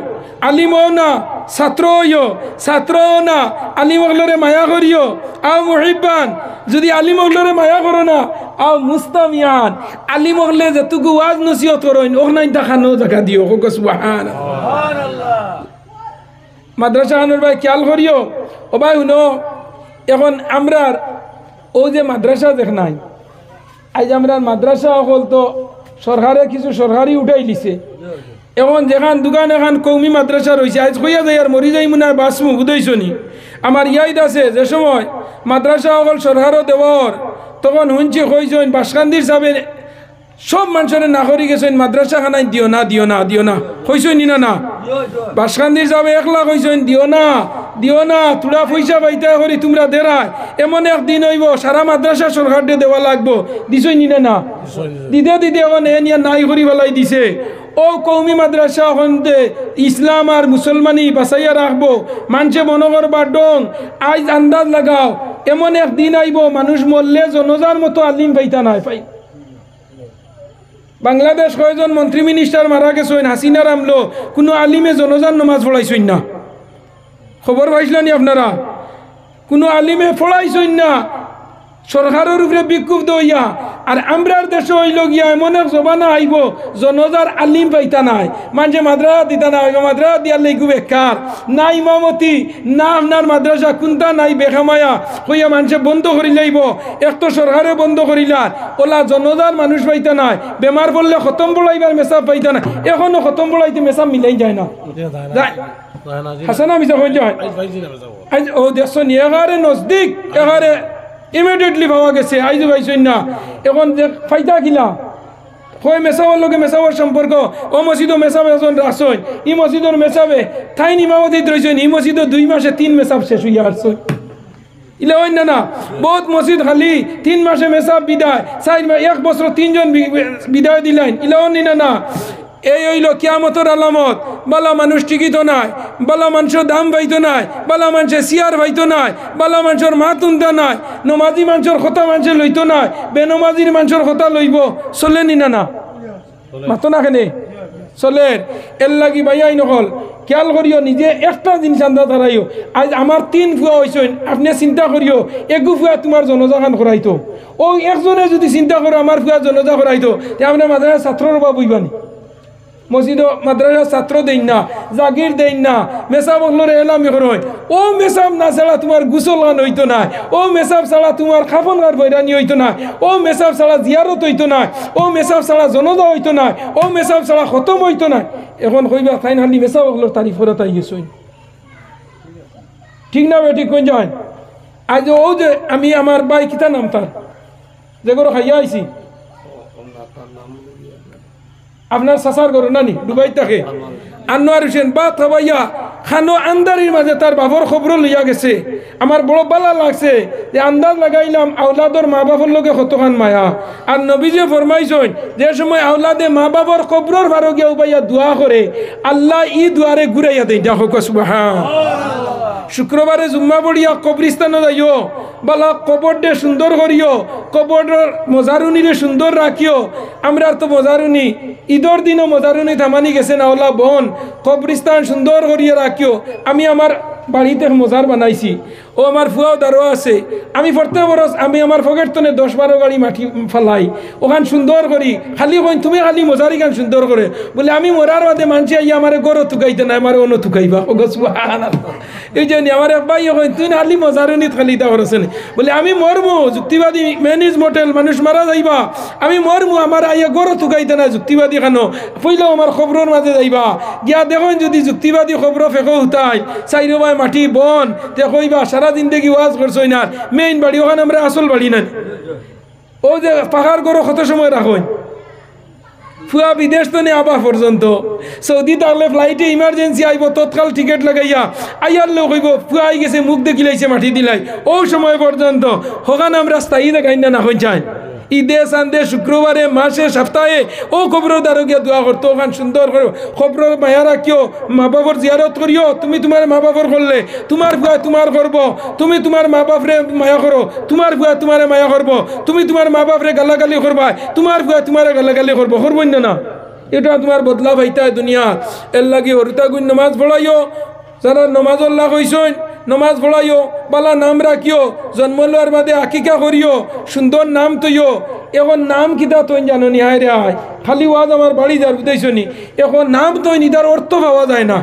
আলিমও না ছাত্র হইও ছাত্রও না আলিমগুলোরে মায়া করিও আও মুহিব্বান যদি আলিমগুলোরে মায়া করো না আও মুস্তামিয়ান আলিমগুলো যেটুকু ওয়াজ নসিহত করেন ও নাই দেখানো জায়গা দিও সুবহানাল্লাহ মাদ্রাসা আনোর ভাই খেয়াল করিও ও ভাই শুনো এখন আমরার ও যে মাদ্রাসা দেখ নাই আজ আমরা মাদ্রাসা হল তো সরকারে কিছু সরকারি উঠাই লিছে এখন যেখান দোকান এখন কৌমি মাদ্রাসা রয়েছে আজ কইয়া যাই আর মরি যাই মনে হয় বাসমু বুঝাইছ নি আমার ইয়াদ আছে যে সময় মাদ্রাসা হল সরকারও দেওয়ার তখন শুনছি কইছেন বাসকান্দির সাহেব সব মানুষের না করি গেছেন মাদ্রাসা খানাই দিও না দিও না দিও না কইছেন নি না বাসকান্দির যাবে 1 লাখ কইছেন দিও না তোরা পয়সা পাইতে করি তোমরা দেরায় এমন একদিন হইব সারা মাদ্রাসা সরকার দিয়ে দেওয়া লাগবো দিছই নি না দিতে দিতে এখন এ নিয়ে নাই করি বেলাই দিছে ও কৌমি মাদ্রাসা হন্তে ইসলাম আর মুসলমানি বাঁচাইয়া রাখবো মানুষে মনগর বাডং আজ আন্দাজ লাগাও এমন একদিন আইব মানুষ মরলে জনজার মতো আলিম পাইতা নাই পাই বাংলাদেশ কয়জন মন্ত্রী মিনিস্টার মারা গেছেন হাসিনার আমলো কোনো আলিমে জনজান নমাজ পড়াইছেন না খবর পাইছিলেন আপনারা কোনো আলিমে পড়াইছেন না সরকারের উপরে বিক্ষুব্ধ হইয়া আর আমরার দেশে হইল গিয়া এমন এক জমানা আইব জনজার আলিম পাইতা নাই মানুষে মাদ্রাসা দিতা না মাদ্রাসা দিয়ার লাগি বেকার না ইমামতি না আপনার মাদ্রাসা কোনটা নাই বেখামায়া হইয়া মানুষে বন্ধ করি লাইব এক তো সরকারে বন্ধ করিলার ওলা জনজার মানুষ পাইতা নাই বেমার পড়লে খতম পড়াইবার মেসাব পাইতা না এখনো খতম পড়াইতে মেসাব মিলাই যায় না হাসানা মিশা হয়ে যায় ও দেখছো নি এগারে নজদিক এগারে ইমিডিয়েটলি পাওয়া গেছে আইজ পাইছেন না এখন যে ফাইদা কিলা হয় মেসাওয়ার লগে মেসাওয়ার সম্পর্ক ও মসজিদও মেসাবে এজন রাসন ই মসজিদর মেসাবে ঠাইন ইমামতিত রয়েছেন ই মসজিদও 2 মাসে 3 মেসাব শেষ হইয়া আসছে ইলে অন্য না বহুত মসজিদ খালি 3 মাসে মেসাব বিদায় 1 বছর 3 জন বিদায় দিলেন ইলে অন্য না এই হইল কিয়ামতের আলামত বালা মানুষ টিকিত নাই বালা মানুষের দাম পাইতো নাই বালা মানুষের সিয়ার পাইতো নাই বালা মানুষের মা তুনতে নাই নমাজি মানুষের কথা মানুষে লইতো নাই বেনমাজির মানুষের কথা লইব চলে নি না মাতো না কেনে চলে এর লাগি বাইয়াই নকল খেয়াল করিও নিজে একটা জিনিস আন্দা ধরাইও আজ আমার 3 ফুয়া হয়েছেন আপনি চিন্তা করিও এগু ফুয়া তোমার জনজাখান করাইতো ও একজনে যদি চিন্তা করো আমার ফুয়া জনজা করাইতো তে আমরা মাদ্রাসা ছাত্রর বা বুঝবানি মসজিদ মাদ্রাসা ছাত্র দেন না জাগির দেন না মেসাব হলরে এলামি করয় ও মেসাব না ছাড়া তোমার গুসল গান হইতো না ও মেসাব ছাড়া তোমার খাফন গার বৈরানি হইতো না ও মেসাব ছাড়া জিয়ারত হইতো না ও মেসাব ছাড়া জনজা হইতো না ও মেসাব ছাড়া খতম হইতো না এখন কইবা তাই না মেসাব হলর তারিফ করে তাই গেছই ঠিক না বেটি কোন যায় আজ ও যে আমি আমার ভাই কিতা নাম তার যে করে খাইয়া আইছি আপনার সাসার করো নানি ডুবাই থাকে আনোয়ার হোসেন বা থাবাইয়া খানো আন্দারির মাঝে তার বাবর খবর লইয়া গেছে আমার বড় বালা লাগছে যে আন্দাজ লাগাইলাম আওলাদর মা বাবার লগে কতখান মায়া আর নবীজি ফরমাইছেন যে সময় আওলাদে মা বাবার কবরর ভারো গিয়া উবাইয়া দোয়া করে আল্লাহ ই দুয়ারে ঘুরাইয়া দেয় যা হোক সুবহান শুক্রবারে জুম্মা পড়িয়া কবরিস্তানে যাইও বালা কবর ডে সুন্দর করিও কবরের মজারুনিরে সুন্দর রাখিও আমরা তো মজারুনি ঈদর দিনও মজারুনি থামানি গেছে না ওলা বোন কবরিস্তান সুন্দর করিয়া রাখিও আমি আমার বাড়িতে মজার বানাইছি ও আমার ফুয়াও দারো আছে আমি প্রত্যেক বরস আমি আমার ফকেট তনে 10-12 গাড়ি মাটি ফালাই ওখান সুন্দর করি খালি কই তুমি খালি মজারি গান সুন্দর করে বলে আমি মরার বাদে মানছি আইয়া আমার গরো তুকাইতে না আমার অন্য তুকাইবা ও সুবহানাল্লাহ এই জন্য আমার এক ভাই কই তুই খালি মজারুনিত খালি তা করছেন বলে আমি মরমু যুক্তিবাদী ম্যানেজ মডেল মানুষ মারা যাইবা আমি মরমু আমার আইয়া গরো তুকাইতে না যুক্তিবাদী খানো পইলেও আমার খবরের মাঝে যাইবা গিয়া দেখুন যদি যুক্তিবাদী খবর ফেকো হতাই চাইরো ভাই মাটি বন তে কইবা সারা জিন্দগি ওয়াজ করছই না মেইন বাড়ি ওখানে আমরা আসল বাড়ি না ও যে পাহাড় গরো কত সময় রাখুন ফুয়া বিদেশ তো নেই আবা পর্যন্ত সৌদি থাকলে ফ্লাইটে ইমার্জেন্সি আইব তৎকাল টিকিট লাগাইয়া আইয়ার লোক হইব ফুয়া আই গেছে মুখ দেখিলাইছে মাটি দিলাই ও সময় পর্যন্ত হোকান আমরা স্থায়ী দেখাই না হয়ে যায় ঈদে সান্দে শুক্রবারে মাসে সপ্তাহে ও খবরের দ্বারা গিয়া দোয়া করতো ওখান সুন্দর করে খবরের মায়া রাখিও মা বাবার জিয়ারত করিও তুমি তোমার মা বাবার করলে তোমার ভুয়া তোমার করব তুমি তোমার মা বাপরে মায়া করো তোমার ভুয়া তোমারে মায়া করব তুমি তোমার মা বাপরে গালাগালি করবা তোমার ভুয়া তোমারে গালাগালি করবো করবই না এটা তোমার বদলা ভাইতা দুনিয়া এর লাগে হরুতা গুণ নমাজ পড়াইও যারা নমাজ আল্লাহ কইসইন নমাজ পড়াইও বালা নাম রাখিও জন্ম লওয়ার বাদে আকিকা করিও সুন্দর নাম তৈও এখন নাম কিতা তৈন জানো নি হায় রে হায় খালি ওয়াজ আমার বাড়ি যার বুঝাইছো নি এখন নাম তৈন ইতার অর্থ পাওয়া যায় না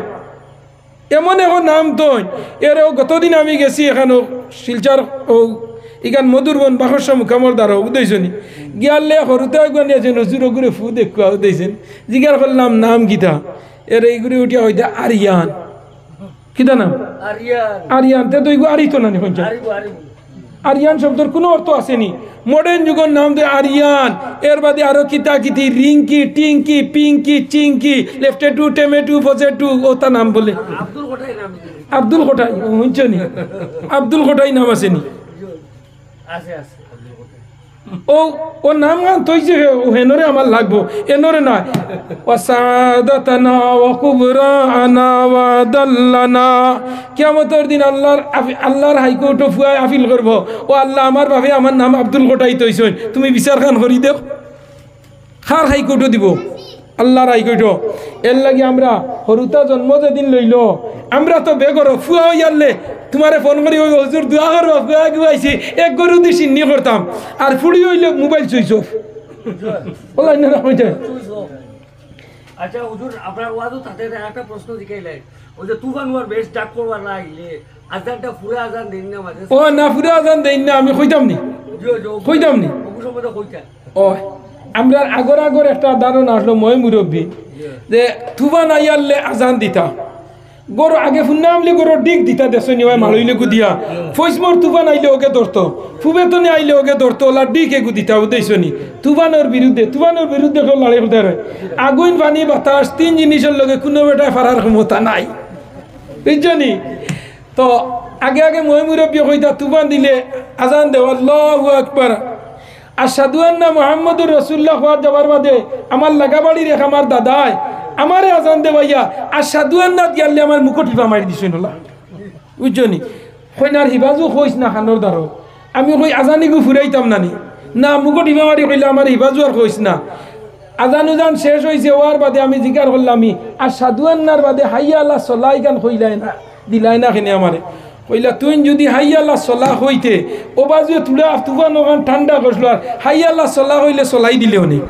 এমন এখন নাম তৈন এর গতদিন আমি গেছি এখানে শিলচার ও ইখান মধুরবন বাকস্য মুখামর দ্বারা বুঝাইছো নি গিয়ালে সরুতে একবার নিয়েছেন নজুর ঘুরে ফু দেখুয়া বুঝাইছেন জিজ্ঞাসা করলাম নাম কিতা এর এইগুলি উঠিয়া হইতে আরিয়ান কিতা নাম আরিয়ান তে তো এগুলো আরিত না নি আরিয়ান শব্দের কোনো অর্থ আসেনি মডার্ন যুগের নাম তো আরিয়ান এর বাদে আরো কিতা কিতি রিঙ্কি টিঙ্কি পিঙ্কি চিঙ্কি লেফটে টু টেমেটু ফসে টু ও তা নাম বলে আব্দুল কোটাই হইছ নি আব্দুল কোটাই নাম আসেনি ও ও নাম গান তৈছে হেনরে আমার লাগবো এনরে না ওয়াসাদাতানা ওয়া কুবরানা ওয়া দাল্লানা কিয়ামতের দিন আল্লাহর হাইকোর্ট ফুয়ায় আপিল করব ও আল্লাহ আমার ভাবে আমার নাম আব্দুল কোটাই তৈছই তুমি বিচার খান করি দেও খার হাইকোর্ট দিব আল্লাহর হাইকোর্ট এর লাগি আমরা হরুতা জন্ম যেদিন লইল আমরা তো বেগর ফুয়া হইয়ালে তোমারে ফোন করি ওই হজুর দোয়া করবা ফুয়া গুয়াইছি এক গরু দিয়ে চিন্নি করতাম আর ফুড়ি হইলে মোবাইল সুইচ অফ বলাই না হয়ে যায়। আচ্ছা হুজুর আপনার ওয়াজও তাতে একটা প্রশ্ন জিকাইলেন ওই যে তুফান ওয়ার বেশ ডাক করবার লাগলে আজানটা পুরো আজান দেন না মাঝে ও না পুরো আজান দেন না আমি কইতাম নি কইতাম নি সময় কইতা ও আমরা আগর একটা ধারণা আসলো মই মুরব্বী যে তুফান আইয়ালে আজান দিতা গরু আগে ফুন্নামলে গরু ডিগ দিতা দেশনি হয় মালইলে গুদিয়া ফইসমর তুফান আইলে ওকে ধরতো ফুবেতনে আইলে ওকে ধরতো ওলা ডিকে গুদিতা উদেশনি তুফানের বিরুদ্ধে কেউ লড়াই করতে হয় আগুন পানি বাতাস তিন জিনিসের লগে কোনো বেটায় ফারার ক্ষমতা নাই বুঝছনি তো আগে মই মুরব্বী কইতা তুফান দিলে আজান দেও আল্লাহু আকবার আশহাদু আন্না মুহাম্মাদুর রাসূলুল্লাহ হওয়ার যাবার বাদে আমার লাগাবাড়ি রেখ আমার দাদাই আমারে আজান দে ভাইয়া আশহাদু আন্না গিয়ালে আমার মুকুট হিবা মারি দিছেন হলা বুঝছনি কইনার হিবাজু কইস না খানোর দ্বারা আমি কই আজানি গু ফুরাইতাম না মুকুট হিবা মারি কইলে আমার হিবাজু আর কইস না আজান উজান শেষ হইছে ওয়ার বাদে আমি জিকার করলাম আশহাদু আন্নার বাদে হাইয়া আল্লাহ সলাই গান কইলাই না দিলাই না কেনে আমারে কইলা তুই যদি হাইয়া আল্লাহ সলাহ হইতে ও বাজুয়ে তুলা তুফান ওখান ঠান্ডা করছিল আর হাইয়া আল্লাহ সলাহ হইলে সলাই দিলেও নেই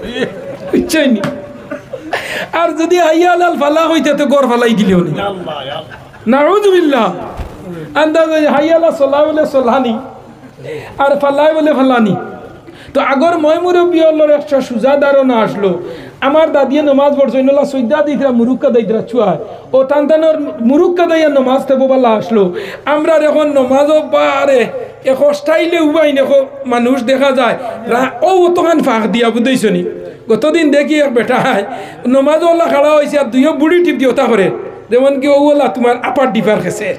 বুঝছনি আর যদি হাইয়া আল্লাহ ফালা হইতে তো গড় ফালাই দিলেও নেই নাউযুবিল্লাহ আন্দাজ হাইয়া আল্লাহ সলাহ বলে সলানি আর ফালাই বলে ফালানি তো আগর মই মুরব্বী হলোর একটা সুজা ধারণা আসলো আমার দাদিয়ে নমাজ পড়ছইন ওলা সৈদা দিতরা মুরুক্কা দাইতরা ছুয়ায় ও তান্তানোর মুরুক্কা দাইয়া নমাজ তেবো বলা আসলো আমরা এখন নমাজও পারে এখন স্টাইলে উবাইন এখন মানুষ দেখা যায় ও তখন ফাঁক দিয়া বুঝাইছনি গতদিন দেখি এক বেটায় নমাজও ওলা খাড়া হয়েছে আর দুইও বুড়ি টিপ দিয়ে ওটা করে যেমন কি ওলা তোমার আপার ডিপার খেছে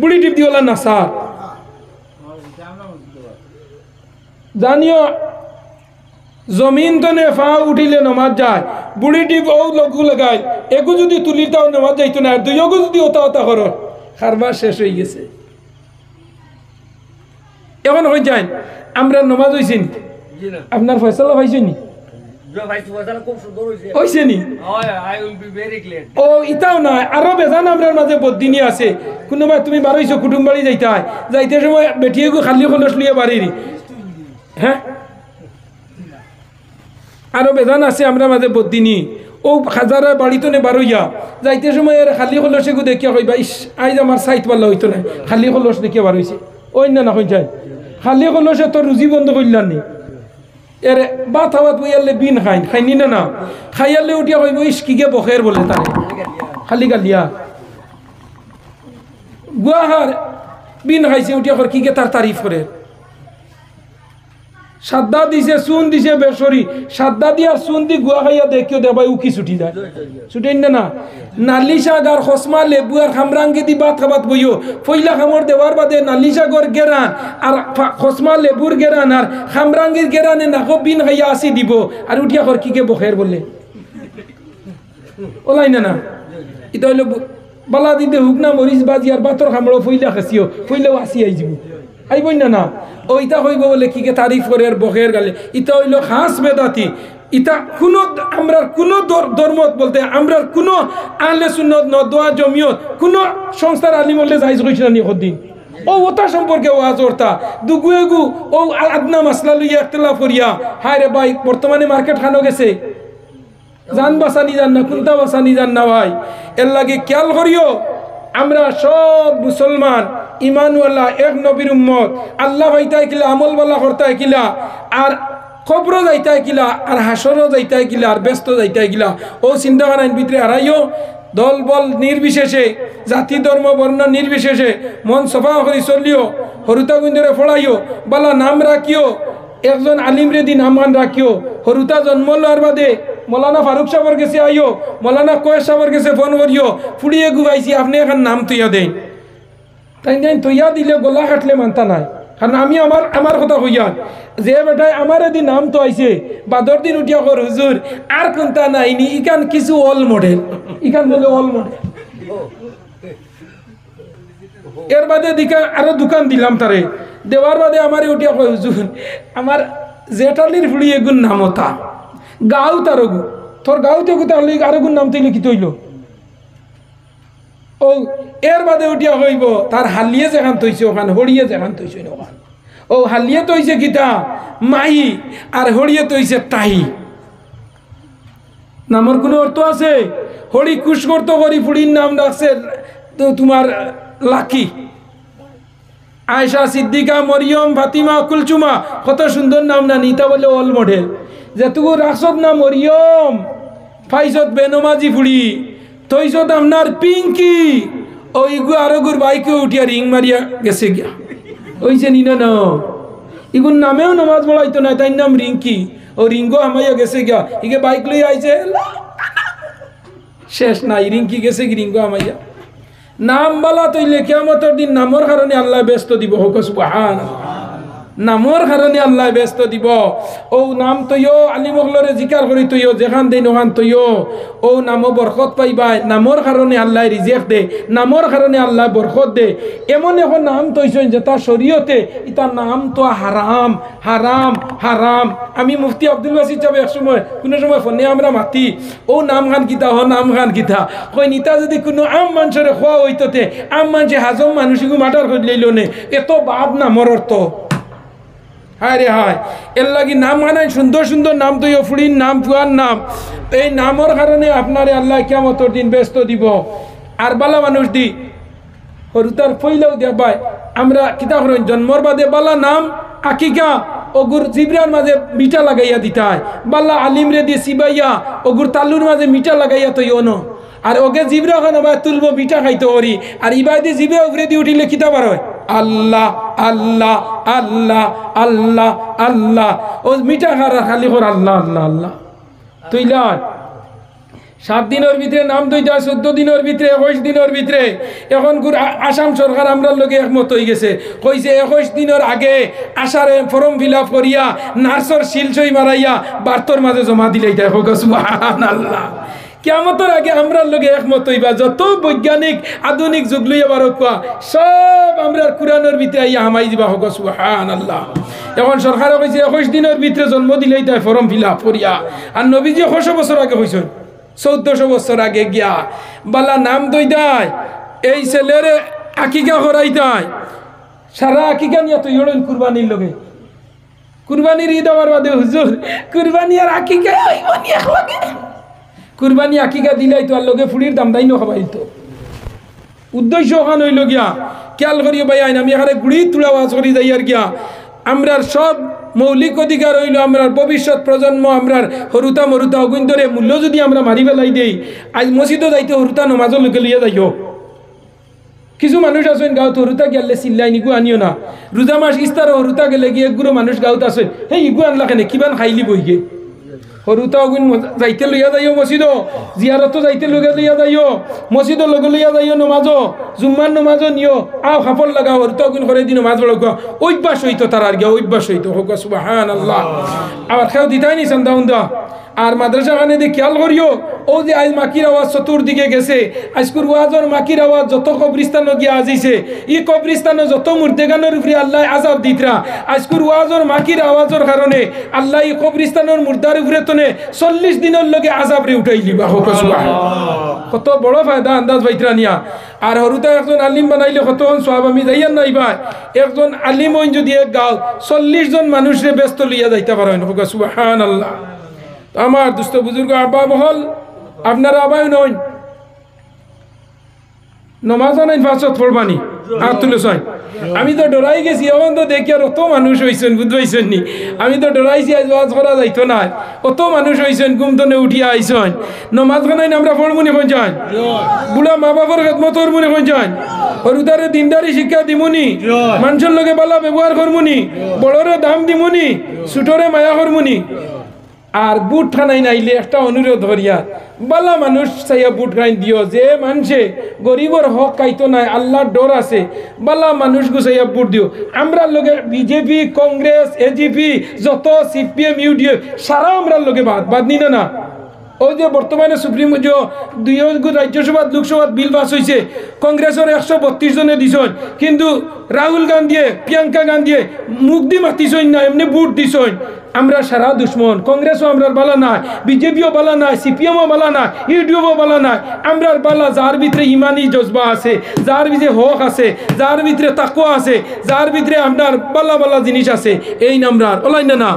বুড়ি টিপ দিয়ে ওলা না সার জানিও জমিন তনে ফা উঠিলে নমাজ যায় বুড়ি টিপ ও লগু লাগাই একু যদি তুলি তাও নমাজ যাইতো না আর দুইগু যদি ওতা করো খারবার শেষ হয়ে গেছে। এখন হয়ে যায় আমরা নমাজ হয়েছি জি না আপনার ফয়সালা পাইছি নি ভাই সুবাদার খুব সুন্দর হইছে হয়েছে নি I will be very glad ও ইতাও না আরো বেজান আমরার মাঝে বদিনী আছে কোনোবা তুমি বারোইছো কুটুম বাড়ি যাইতে হয় যাইতে সময় বেঠিয়ে গো খালি খলস লিয়ে বাড়ির হ্যাঁ আরো বেজান আছে আমরা মাঝে বদিনী ও হাজারা বাড়িতে নে বারোইয়া যাইতে সময় এর খালি খলসে গো দেখিয়া কইবা ইস আইজ আমার সাইট পাল্লা হইতো না খালি খলস দেখিয়া বারোইছে ওই না কই যায় খালি খলসে তোর রুজি বন্ধ করলাম নি এর বাত হাওয়াত বইয়ালে বিন খাইনি না না খাইয়ালে উঠিয়া কইব ইস কিকে বখের বলে তারে খালি গালিয়া গুয়াহার বিন খাইছে উঠিয়া কর কিকে তার তারিফ করে সাদ্দা দিছে চুন দিছে বেসরি সাদ্দা দিয়া চুন দি গুয়া খাইয়া দেখিও দেবাই উকি ছুটি যায় ছুটেন না নালি শাক আর খসমা লেবু আর খামরাঙ্গি দি ভাত খাবাত বইও পয়লা খামর দেওয়ার বাদে নালি শাকর গেরান আর খসমা লেবুর গেরান আর খামরাঙ্গির গেরানে নাকো বিন খাইয়া আসি দিব আর উঠিয়া কর কিকে বখের বলে ওলাই না এটা হইলো বালা দিতে হুক না মরিচ বাজি আর বাতর খামড়ো ফইলা খাসিও ফইলাও আসি আইজিব আইবই না ও ইটা হইব বলে কিকে তারিফ করে আর বখের গালে ইটা হইলো খাস বেদাতি ইটা কোনো আমরা কোনো ধর্মত বলতে আমরা কোনো আহলে সুন্নত নদওয়া জমিয়ত কোনো সংস্থার আলিম হলে যাইজ কইছিল নি কদিন ও ওটা সম্পর্কে ওয়াজ করতা দুগুয়েগু ও আদনা মাসলা লইয়া ইখতিলাফ করিয়া হায় রে ভাই বর্তমানে মার্কেট খানো গেছে জান বাসানি জান না কুন্তা বাসানি জান না ভাই এর লাগে খেয়াল করিও আমরা সব মুসলমান ইমানওয়ালা এক নবীর উম্মত আল্লাহ ভাইতাই কিলা আমলওয়ালা করতাই কিলা আর কবর যাইতাই কিলা আর হাসরও যাইতাই কিলা আর ব্যস্ত যাইতাই কিলা ও চিন্তা করেন ভিতরে হারাইও দল বল নির্বিশেষে জাতি ধর্ম বর্ণ নির্বিশেষে মন সফা করে চলিও হরুতা গুঞ্জরে ফড়াইও বালা নাম রাখিও একজন আলিমরে দি নামান রাখিও হরুতা জন্ম লওয়ার বাদে মৌলানা ফারুক সাহর গেছে আইও মৌলানা কয়েস সাহর গেছে ফোন করিও ফুড়িয়ে গুবাইছি আপনি এখন নাম তুইয়া দেন তাই নাই তুইয়া দিলে গলা কাটলে মানতা নাই কারণ আমি আমার কথা কইয়া যে বেটায় আমার এদিন নাম তো আইছে বাদর দিন উঠিয়া কর হুজুর আর কোনটা নাইনি ইকান কিছু অল মডেল ইকান বলে অল মডেল এর বাদে দিকা আরো দোকান দিলাম তারে দেওয়ার বাদে আমারে উঠিয়া কয় হুজুর আমার জেঠালির ফুড়ি এগুন নামতা গাও তার গু তোর গাঁওতে কোথাও আরো গুণ নাম তৈল কি তৈল ও এর বাদে উঠিয়া হইব তার হালিয়ে যেখান তৈছে ওখান হড়িয়ে যেখান তৈছে ওখান ও হালিয়ে তৈছে কিতা মাহি আর হড়িয়ে তৈছে তাহি নামর কোনো অর্থ আছে হড়ি কুশ করতো করি ফুড়ির নাম রাখছে তো তোমার লাকি আয়েশা সিদ্দিকা মরিয়ম ফাতিমা কুলচুমা কত সুন্দর নাম না নিতা বলে অল মডেল যেটুকু রাসত না মরিয়ম ফাইজত বেনমাজি ফুড়ি তৈজত আপনার পিঙ্কি ওইগু আরো গুর বাইকে উঠিয়া রিং মারিয়া গেছে গিয়া ওই যে নিনা না ইগুর নামেও নমাজ পড়াইতো না তাই নাম রিঙ্কি ও রিঙ্গো আমাইয়া গেছে গিয়া ইকে বাইক লই আইছে শেষ নাই রিঙ্কি গেছে কি রিঙ্গো আমাইয়া নাম বালা তৈলে কিয়ামতের দিন নামর কারণে আল্লাহ ব্যস্ত দিব হোক সুবহানাল্লাহ নামর কারণে আল্লাহ ব্যস্ত দিব ও নাম তৈও আলিমগলরে জিকার করি তৈও যেখান দেই নখান তৈও ও নামও বরকত পাইবাই নামর কারণে আল্লাহ রিজেক দে নামর কারণে আল্লাহ বরকত দে এমন এখন নাম তৈছেন যে তার শরীয়তে ইতার নাম তো হারাম হারাম হারাম আমি মুফতি আব্দুল বাসির যাবে এক সময় কোনো সময় ফোনে আমরা মাতি ও নাম খান কিতা হ নাম খান কিতা কই নিতা যদি কোনো আম মানুষের খোয়া হইততে আম মানুষে হাজম মানুষকে মাটার করে লইল নে এত বাদ নামর অর্থ হায় রে হায় এর লাগি নাম হানায় সুন্দর সুন্দর নাম তো ফুড়ির নাম ফুয়ার নাম এই নামর কারণে আপনারে আল্লাহ কিয়ামতের দিন ব্যস্ত দিব আর বালা মানুষ দি হরুতার ফইলাও দেবাই আমরা কিতা করেন জন্মর বাদে বালা নাম আকিকা ওগুর জিবরার মাঝে মিঠা লাগাইয়া দিতায় বালা আলিমরে দিয়ে সিবাইয়া ওগুর তালুর মাঝে মিঠা লাগাইয়া তো ইয়নো আর ওকে জিবরা খান আবার তুলবো মিঠা খাইতে পারি আর ইবাইদি জিবরা উপরে দিয়ে উঠিলে কিতা বার হয় আল্লাহ আল্লাহ আল্লাহ আল্লাহ আল্লাহ ও মিঠা খারা খালি কর আল্লাহ আল্লাহ আল্লাহ তুই লয় 7 দিনের ভিতরে নাম দইটা 14 দিনের ভিতরে 21 দিনের ভিতরে এখন আসাম সরকার আমরা লোকে একমত হয়ে গেছে কইছে 21 দিনের আগে আসারে ফর্ম ফিল আপ করিয়া নার্সর শিলসই মারাইয়া বার্তর মাঝে জমা দিলেই তাই হোক সুবহানাল্লাহ কিয়ামতের আগে আমরা লগে একমত হইবা যত বৈজ্ঞানিক আধুনিক যুগ লইয়া বারো কোয়া সব আমরা কোরআনের ভিতরে আইয়া হামাই দিবা হোক সুবহানাল্লাহ। এখন সরকারে কইছে 21 দিনের ভিতরে জন্ম দিলেই তাই ফর্ম ফিল আপ করিয়া, আর নবীজি 100 বছর আগে হইছেন 1400 বছর আগে গিয়া বালা নাম দই দেয়, এই ছেলের আকিকা করাই দেয়, সারা আকিকা নিয়ে তো ইড়ন কুরবানির লগে কুরবানির ঈদ আমার বাদে হুজুর কুরবানি আর আকিকা হইব নি একলগে, কুরবানি আকিকা দিলাই তো আর লগে ফুড়ির দাম দাই নখাবাই তো উদ্দেশ্য ওখান হইল গিয়া খেয়াল করিও ভাই আইন আমি এখানে গুড়ি তুলা ওয়াজ করি যাই আর গিয়া আমরার সব মৌলিক অধিকার হইল আমরার ভবিষ্যৎ প্রজন্ম আমরার হরুতা মরুতা অগুন্তরে মূল্য যদি আমরা মারি ফেলাই দেই আজ মসজিদও যাইতে হরুতা নমাজও লোকে লিয়ে যাইও। কিছু মানুষ আছেন গাঁত হরুতা গেলে চিল্লাই নিগু আনিও না, রোজা মাস ইস্তার হরুতা গেলে গিয়ে একগুলো মানুষ গাঁত আছেন হে ইগু আনলা কেন কিবান খাইলি বইগে হরুতা অগুন যাইতে লইয়া যাইও মসজিদও, জিয়ারতো যাইতে লগে লইয়া যাইও, মসজিদও লগে লইয়া যাইও নমাজও, জুম্মার নমাজও নিও আও খাপড় লাগাও হরুতা অগুন করে দিন নমাজ বড় অভ্যাস হইতো তার আর গিয়া অভ্যাস হইতো হোক সুবহানাল্লাহ। আবার খেয়াল দিতাই নি সন্ধ্যা উন্দা আর মাদ্রাসা খানে দিয়ে খেয়াল করিও ও যে আজ মাকির আওয়াজ চতুর্দিকে গেছে, আজকুর ওয়াজর মাকির আওয়াজ যত কবরিস্তান গিয়া আজিছে ই কবরিস্তানে যত মুর্দেগানের উপরে আল্লাহ আজাব দিতরা, আজকুর ওয়াজর মাকির আওয়াজের কারণে আল্লাহ ই কবরিস্তানের মুর্দার উপরে তনে 40 দিনের লগে আজাব রে উঠাই লিবা হোক সুবহানাল্লাহ। কত বড় ফায়দা আন্দাজ বাইতরা নিয়া। আর হরুতা একজন আলিম বানাইলে কত সওয়াব আমি যাইয়ান নাই ভাই, একজন আলিম হইন যদি এক গাঁও 40 জন মানুষরে ব্যস্ত লইয়া যাইতে পারেন হোক সুবহানাল্লাহ। আমার দুস্থ বুজুর্গ আব্বা বহল আপনারা আবাই নয় নমাজ নাই ফাঁসত পড়বানি আর তুলে ছয় আমি তো ডরাই গেছি এখন তো দেখি আর অত মানুষ হয়েছেন বুঝবাইছেন নি, আমি তো ডরাইছি আজ ওয়াজ করা যাইতো না, অত মানুষ হয়েছেন ঘুমতনে উঠিয়া আইসন নমাজ খানাই আমরা পড়বনি কোন যান বুড়া মা বাবার খেদমত করবনি কোন যান হরুদারে দিনদারি শিক্ষা দিমুনি, মানুষের লগে বালা ব্যবহার করবনি, বড়রে দাম দিমুনি, ছোটরে মায়া করবনি। আর বুট খানাই নাইলে একটা অনুরোধ করিয়া বালা মানুষ চাইয়া বুট খাই দিও, যে মানুষে গরিবর হক খাইতো নাই আল্লাহর ডর আছে বালা মানুষ গুছাইয়া বুট দিও। আমরা লোকে বিজেপি কংগ্রেস এজিপি যত সিপিএম ইউডিএফ সারা আমরা লোকে বাদ নি না। ওই যে বর্তমানে সুপ্রিম যে 2 রাজ্যসভা লোকসভা বিল পাস হয়েছে কংগ্রেসের 132 জনে দিছন, কিন্তু রাহুল গান্ধীয়ে প্রিয়াঙ্কা গান্ধীয়ে মুখ দি মাতিছন না এমনি বুট দিছন। আমরা সারা দুশ্মন, কংগ্রেসও আমরার বালা নাই, বিজেপিও বালা নাই, সিপিএমও বালা নাই, ইউডিএফও বালা নাই, আমরার বালা যার ভিতরে ইমানি জজবা আছে, যার ভিতরে হক আছে, যার ভিতরে তাকওয়া আছে, যার ভিতরে আপনার বালা বালা জিনিস আছে এই নামরার ওলাই না।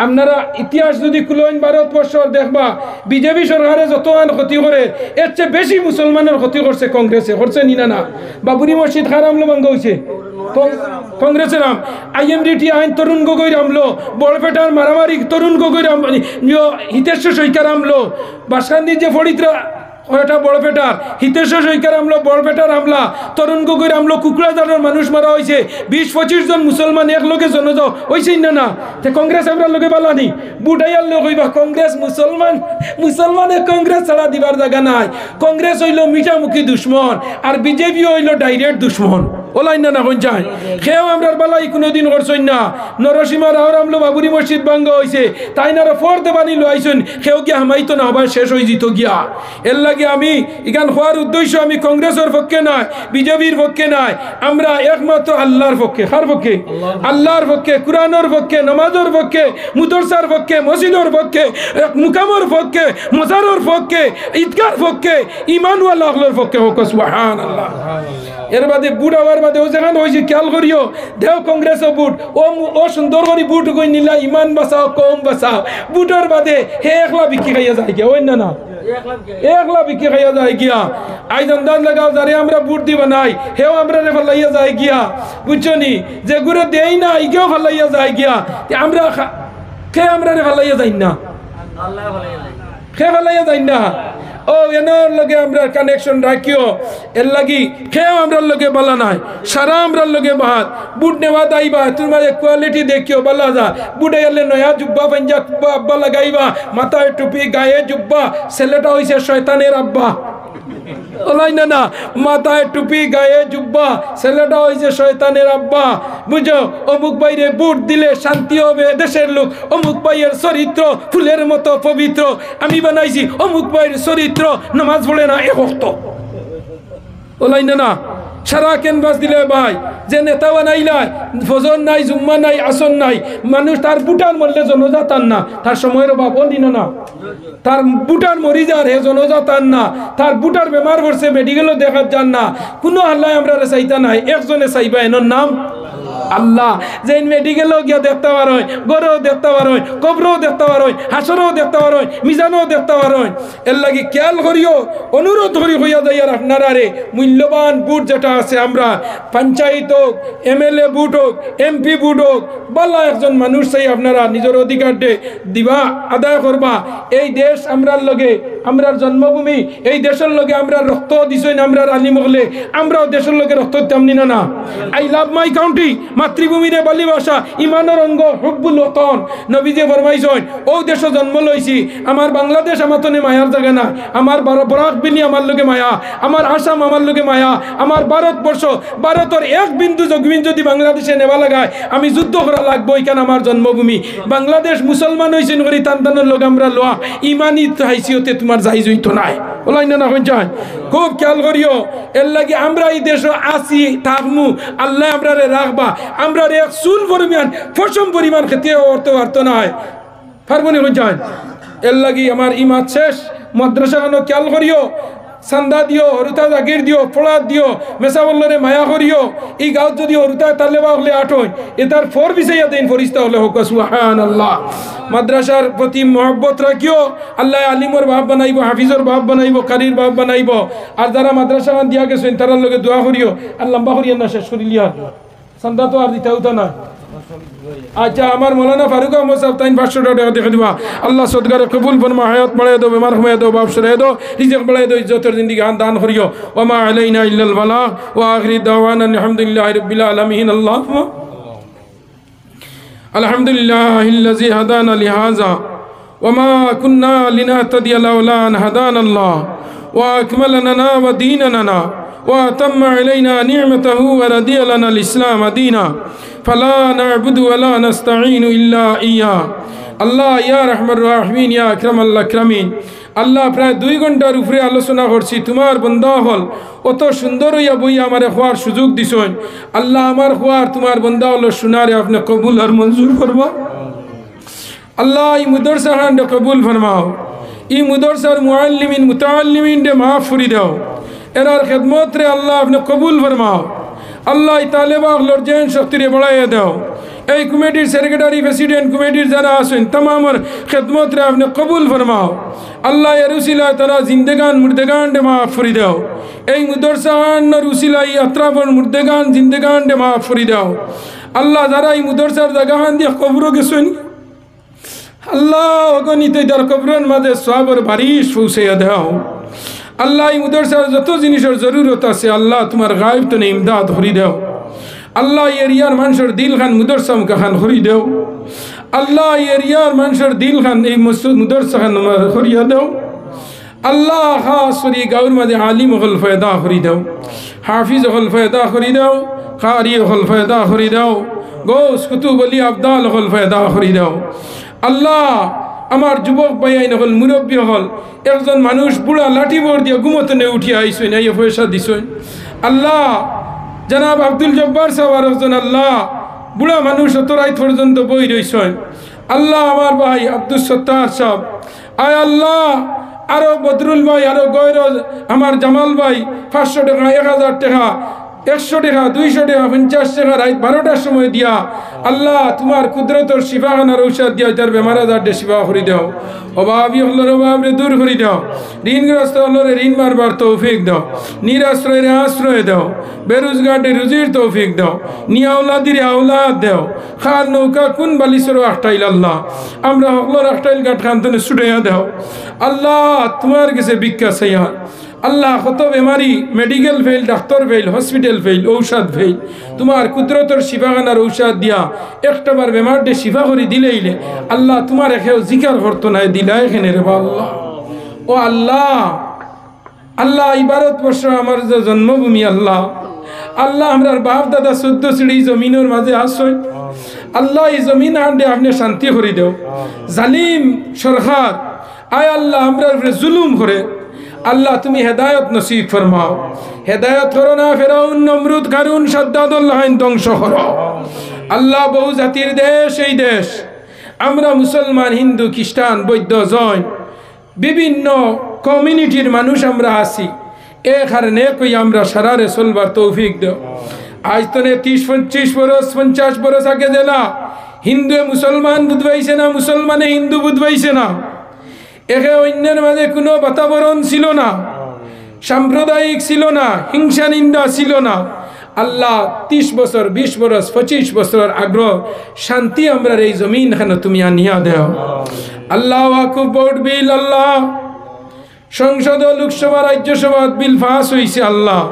আপনারা ইতিহাস যদি খুলেন ভারতবর্ষর দেখবা বিজেপি সরকারে যত ক্ষতি করে এর চেয়ে বেশি মুসলমানের ক্ষতি করছে কংগ্রেসে, করছে নি না? বাবরি মসজিদ খারামলো ভাঙ্গ হয়েছে কংগ্রেসের আম, IMDT আইন তরুণ গগৈ রামলো, বড়পেটার মারামারি তরুণ গগৈ রাম হিতেশ্বর সৈকার আমলো, বাসকান্দির যে ফরিদরা ওটা বড়পেটার হিতেশ্বর সৈকার আমলো, বড়পেটার আমলা তরুণ গগৈর আমলো, কুকড়াদারের মানুষ মারা হয়েছে, 20-25 জন মুসলমান এক লোকে জনজ হয়েছে না। তে কংগ্রেস আমরা লোকে বালানি বুটাইয়ার লোক হইবা কংগ্রেস মুসলমানে কংগ্রেস ছাড়া দিবার জায়গা নাই। কংগ্রেস হইল মিঠামুখী দুশ্মন আর বিজেপি হইল ডাইরেক্ট দুশ্মন ওলাই না কোন চাই খেয়েও আমরার বালাই কোনোদিন করছেন না। নরসীমা রাওর আমলো বাবুরি মসজিদ ভাঙ্গ হয়েছে তাই না ফর দেবানি লো আইসেন খেয়েও গিয়া হামাইতো না আবার শেষ হয়ে যেত গিয়া। এর লাগে আমি এখান হওয়ার উদ্দেশ্য আমি কংগ্রেসের পক্ষে নয়, বিজেপির পক্ষে নয়, আমরা একমাত্র আল্লাহর পক্ষে। কার পক্ষে? আল্লাহর পক্ষে, কুরআনের পক্ষে, নামাজের পক্ষে, মুদরসার পক্ষে, মসজিদের পক্ষে, মুকামের পক্ষে, মজারের পক্ষে, ঈদগার পক্ষে, ঈমানওয়ালা আল্লাহর পক্ষে হোক সুবহানাল্লাহ। এর বাদে বুট আবার বাদে ও যেখানে হয়েছে খেয়াল করিও দেও কংগ্রেসও বুট ও সুন্দর করে বুট কই নিলা ইমান বাঁচাও কম বাঁচাও বুটের বাদে হে একলা বিক্রি খাইয়া যায় গিয়া ওই না একলা বিক্রি খাইয়া যায় গিয়া। আইজ আন্দাজ লাগাও যারে আমরা বুট দিব নাই হেও আমরা রে ফালাইয়া যায় গিয়া বুঝছো নি, যে গুড়ে দেই না ইকেও ফালাইয়া যায় গিয়া। আমরা খে আমরা রে ফালাইয়া যাই না, খে ফালাইয়া যাই না। ও এনার লগে আমরা কানেকশন রাখিও এর লাগি খেয়েও আমরার লগে বলা নাই সারা আমরার লগে বাহাত বুট নেওয়া দাইবা তোমার কোয়ালিটি দেখিও বলা যা বুটে এলে নয়া জুব্বা পাঞ্জা কুব্বা আব্বা লাগাইবা মাথায় টুপি গায়ে জুব্বা ছেলেটা হইছে শয়তানের আব্বা ওলাই না না, মাথায় টুপি, গায়ে জুব্বা, ছেলেটা ওই যে শয়তানের আব্বা, বুঝো? অমুক বাইরে বুট দিলে শান্তি হবে দেশের লোক, অমুক বাইয়ের চরিত্র ফুলের মতো পবিত্র, আমি বানাইছি অমুক বাইয়ের চরিত্র নামাজ পড়ে না এ ভক্ত। ওলাই না না, সারা ক্যানভাস দিলে ভাই, যে নেতা বানাইলাই, ফজর নাই, জুম্মা নাই, আসন নাই, মানুষ তার বুটার মরলে জনজাতান না, তার সময়ের অভাব বলি না না, তার বুটার মরি যার হে জনজাতান না, তার বুটার বেমার পড়ছে মেডিকেলও দেখার যান না, কোনো আল্লাহ আমরা চাইতা নাই, একজনে চাইবা এনার নাম আল্লাহ। যে মেডিকেলও গিয়া দেখতে পারোয়, গড়েও দেখতে পারোয়, কবরেও দেখতে পারোয়, হাসরেও দেখতে পারোয়, মিজানও দেখতে পারোয়। এর লাগি খেয়াল করিও, অনুরোধ করি হইয়া যাই আর আপনারা রে, মূল্যবান বুট যেটা আছে আমরা পঞ্চায়েত হোক, MLA বুট হোক, MP বুট হোক, বালা একজন মানুষ চাই আপনারা নিজের অধিকার দিবা, আদায় করবা। এই দেশ আমরার লগে, আমরার জন্মভূমি, এই দেশের লগে আমরা রক্ত দিছই না, আমরা আলিম হলে আমরাও দেশের লগে রক্ত তেমনি না না। আই লাভ মাই কাউন্ট্রি, মাতৃভূমির ভালোবাসা ইমানের অঙ্গ, হুব্বুল ওতন। নবীজি ফরমাইছেন ও দেশে জন্ম লইছি, আমার বাংলাদেশ আমার তনে মায়ার জায়গা না, আমার বরাক বিনি আমার লগে মায়া, আমার আসাম আমার লগে মায়া, আমার ভারতবর্ষ, ভারতের এক বিন্দু জগবিন যদি বাংলাদেশে নেওয়া লাগায় আমি যুদ্ধ করা লাগবো, এখানে আমার জন্মভূমি বাংলাদেশ। মুসলমান হয়েছেন করি তান্তানোর লোক আমরা লোয়া, ইমানি হাইসিয়তে তোমার যাই জইত নাই, ওলাই না না হইন। খুব খেয়াল করিও, এর লাগে আমরা এই দেশ আসি থাকমু, আল্লাহ আমরা রাখবা, আমরা এক চুল পরিমাণ ফসম পরিমাণ খেতে অর্থ অর্থ নয় ফারবনি হইন। এর লাগি আমার ইমাদ শেষ, মাদ্রাসা কেন খেয়াল করিও, চান্দা দিও, হরুতা জাগির দিও, ফোড়াত দিও, মেসা বল্লরে মায়া করিও। এই গাঁত যদি হরুতা তালেবা হলে আঠোয়, এ তার ফর বিষাইয়া দেন ফরিস্তা হলে হোক সুবহানাল্লাহ। মাদ্রাসার প্রতি মহব্বত রাখিও, আল্লাহ আলিমর বাপ বানাইব, হাফিজর বাপ বানাইব, কারির বাপ বানাইব। আর যারা মাদ্রাসা দিয়া গেছেন তারার লগে দোয়া করিও, আর লম্বা করিয়া না শেষ করিলিয়া, চান্দা তো আর দিতে হতো না। আচ্ছা, আমার মৌলানা ফারুক আহমদ সাহেব তাইন 500 টাকা দেখে দিবা। আল্লাহ সদগারে কবুল ফরমা, হায়াত বাড়ায় দাও, বেমার কমায় দাও, বাপ সরায় দাও, রিজিক বাড়ায় দাও, ইজ্জতের জিন্দেগি দান করিও। ওয়া মা আলাইনা ইল্লাল বালাগ ওয়া আখিরি দাওয়ানা আলহামদুলিল্লাহি রাব্বিল আলামিন। আলহামদুলিল্লাহিল্লাযী হাদানা লিহাযা ওয়া মা কুন্না লিনাহতাদিয়া লাওলা আন হাদানাল্লাহ ওয়া আকমালা লানা ওয়া দীনানা ওয়া আতাম্মা আলাইনা নি'মাতাহু ওয়া রাদিয়া লানা আল-ইসলাম দীনা ফালা না'বুদু ওয়া লা নাস্তাঈনু ইল্লা ইয়্যা। আল্লাহ ইয়া রাহমার রাহিমিন, ইয়া আকরামাল আকরামিন। আল্লাহ প্রায় 2 ঘন্টার উপরে আলোচনা করছি, তোমার বন্দা হল অত সুন্দর হইয়া বইয়া আমার হওয়ার সুযোগ দিছেন। আল্লাহ আমার হওয়ার তোমার বন্দা হলো শোনারে আপনি কবুল আর মঞ্জুর করবা। আল্লাহ এই মুদরসা খানরে কবুল ফরমাও, এই মুদরসার মুআল্লিমিন মুতাআল্লিমিন রে মাফ করি দাও, এরার খেদমত রে আল্লাহ আপনি কবুল ফরমাও। আল্লাহ এই তালেবা হলোর জেন শক্তিরে বাড়াইয়া দাও। এই কমিটির সেক্রেটারি, প্রেসিডেন্ট, কমিটির যারা আছেন তামামর খেদমত রে আপনি কবুল ফরমাও। আল্লাহ এর উসিলায় তারা জিন্দেগান মুর্দেগান ডে মাফ করি দাও। এই মুদরসার উসিলাই আত্রাফর মুর্দেগান জিন্দেগান ডে মাফ করি দাও। আল্লাহ যারা এই মুদরসার জায়গাহান দিয়ে কবর গেছেন, আল্লাহ অগণিত তার কবরের মাঝে সওয়াবের বারিশ পৌঁছাইয়া দাও। আল্লাহ এই মুদরসার যত জিনিসের জরুরত আছে আল্লাহ তোমার গায়েব তো ইমদাদ করি দাও। আল্লাহ এরিয়ার মানুষের দিল খান মুদরসা খান করি দেও। আল্লাহ এরিয়ার মানুষের দিল খান এই মুদরসা খান করিয়া দেও। আল্লাহ খাস করি গাঁর মাঝে আলিম হল ফয়দা করি দাও, হাফিজ হল ফয়দা করি দাও, কারি হল ফয়দা করি দাও, গোস কুতুব আলী আবদাল হল ফয়দা করি দাও। আল্লাহ আমার যুবক ভাইয়াইন হল, মুরব্বী হল, একজন মানুষ বুড়া লাঠি বোর দিয়ে ঘুমতনে উঠিয়া আইসেন, এই পয়সা দিছেন। আল্লাহ জনাব আব্দুল জব্বার সাহেব আর একজন আল্লাহ বুড়া মানুষ অত রাত পর্যন্ত বই রয়েছেন। আল্লাহ আমার ভাই আব্দুল সত্তার সাহেব, আয় আল্লাহ আরো বদরুল ভাই, আরো গৈরজ আমার জামাল ভাই 500 টাকা, 1000 টাকা, 100 টাকা, 200 টাকা, 50 টাকা রাত 12টার সময় দিয়া আল্লাহ তোমার কুদরতর শিফাখানার ঔষধ দিয়া তার বেমার আজার ডে শিফা করি দাও। অভাবী হলোর অভাবরে দূর করি দাও, ঋণগ্রস্ত হলোরে ঋণ মারবার তৌফিক দাও, নিরাশ্রয়ের আশ্রয় দাও, বেরোজগারে রুজির তৌফিক দাও, নিয়াউলাদির আউলাদ দাও। খার নৌকা কোন বালিশেরও আখটাইল আল্লাহ আমরা হকলোর আখটাইল গাঠ খান্তনে ছুটাইয়া দাও। আল্লাহ তোমার কাছে ভিক্ষা চাইয়া আল্লাহ কত বেমারি, medical fail, doctor fail, hospital fail, ঔষধ ফেল, তোমার কুদরতর শিফাখানার ঔষধ দিয়া একটাবার বেমার ডে শিফা করে দিলেইলে আল্লাহ তোমার এখেও জিকার করতো নাই দিলা এখানে রে বা আল্লাহ। ও আল্লাহ আল্লাহ এই ভারতবর্ষ আমার যে জন্মভূমি আল্লাহ, আল্লাহ আমরার বাপ দাদা 14 সিঁড়ি জমিনের মাঝে আসই, আল্লাহ এই জমিন আন্ডে আপনি শান্তি করে দেও। জালিম সরকার আয় আল্লাহ আমরার উপরে জুলুম করে, আল্লাহ তুমি হেদায়ত নসিব ফরমাও। হেদায়ত করো না ফেরাউন নমরুদ কারুন সাদ্দাদুল্লাহ ধ্বংস করো আল্লাহ। বহু জাতির দেশ এই দেশ, আমরা মুসলমান হিন্দু খ্রিস্টান বৌদ্ধ জৈন বিভিন্ন কমিউনিটির মানুষ আমরা আছি, এ কারণে কই আমরা সারারে চলবার তৌফিক দেও। আজ তো 30-25 বরস 50 বরস আগে জেলা হিন্দুয়ে মুসলমান বুঝবাইছে না, মুসলমানে হিন্দু বুঝবাইছে না, একে অন্যের মাঝে কোনো বাতাবরণ ছিল না, সাম্প্রদায়িক ছিল না, হিংসা নিন্দা ছিল না। আল্লাহ 30 বছর 20 বছর 25 বছর আগ্রহ শান্তি আমরা এই জমিন খানে তুমি আনিয়া দেও আল্লাহ। ওয়াকুফ বোর্ড বিল আল্লাহ, সংসদ লোকসভা রাজ্যসভা বিল পাস হয়েছে আল্লাহ।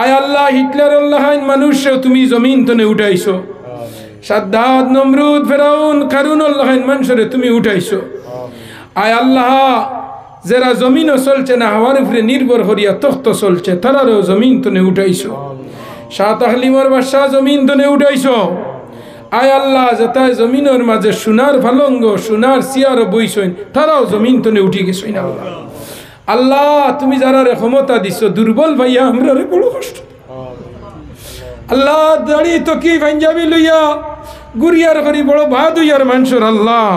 আয় আল্লাহ হিটলার আল্লাহ মানুষ তুমি জমিন তনে উঠাইছো, সাদ্দাত নমরুদ ফেরাউন কারুন আল্লাহ মানুষরে তুমি উঠাইছো। আয় আল্লাহ যারা জমিনও চলছে না হাওয়ার উপরে নির্ভর করিয়া তখ্ত চলছে, তারারও জমিন তনে উঠাইছো। শাহ তাহলিমর বাদশাহ জমিন তনে উঠাইছো। আয় আল্লাহ যেটায় জমিনের মাঝে সোনার ফালঙ্গ সোনার সিয়ারও বইছইন, তারাও জমিন তনে উঠি গেছইন আল্লাহ। আল্লাহ তুমি যারা ক্ষমতা দিছো, দুর্বল ভাইয়া আমরা বড় কষ্ট আল্লাহ। দাড়ি তো কি পাঞ্জাবি লইয়া গুরিয়ার করি বড় ভাত হইয়ার মানুষের আল্লাহ।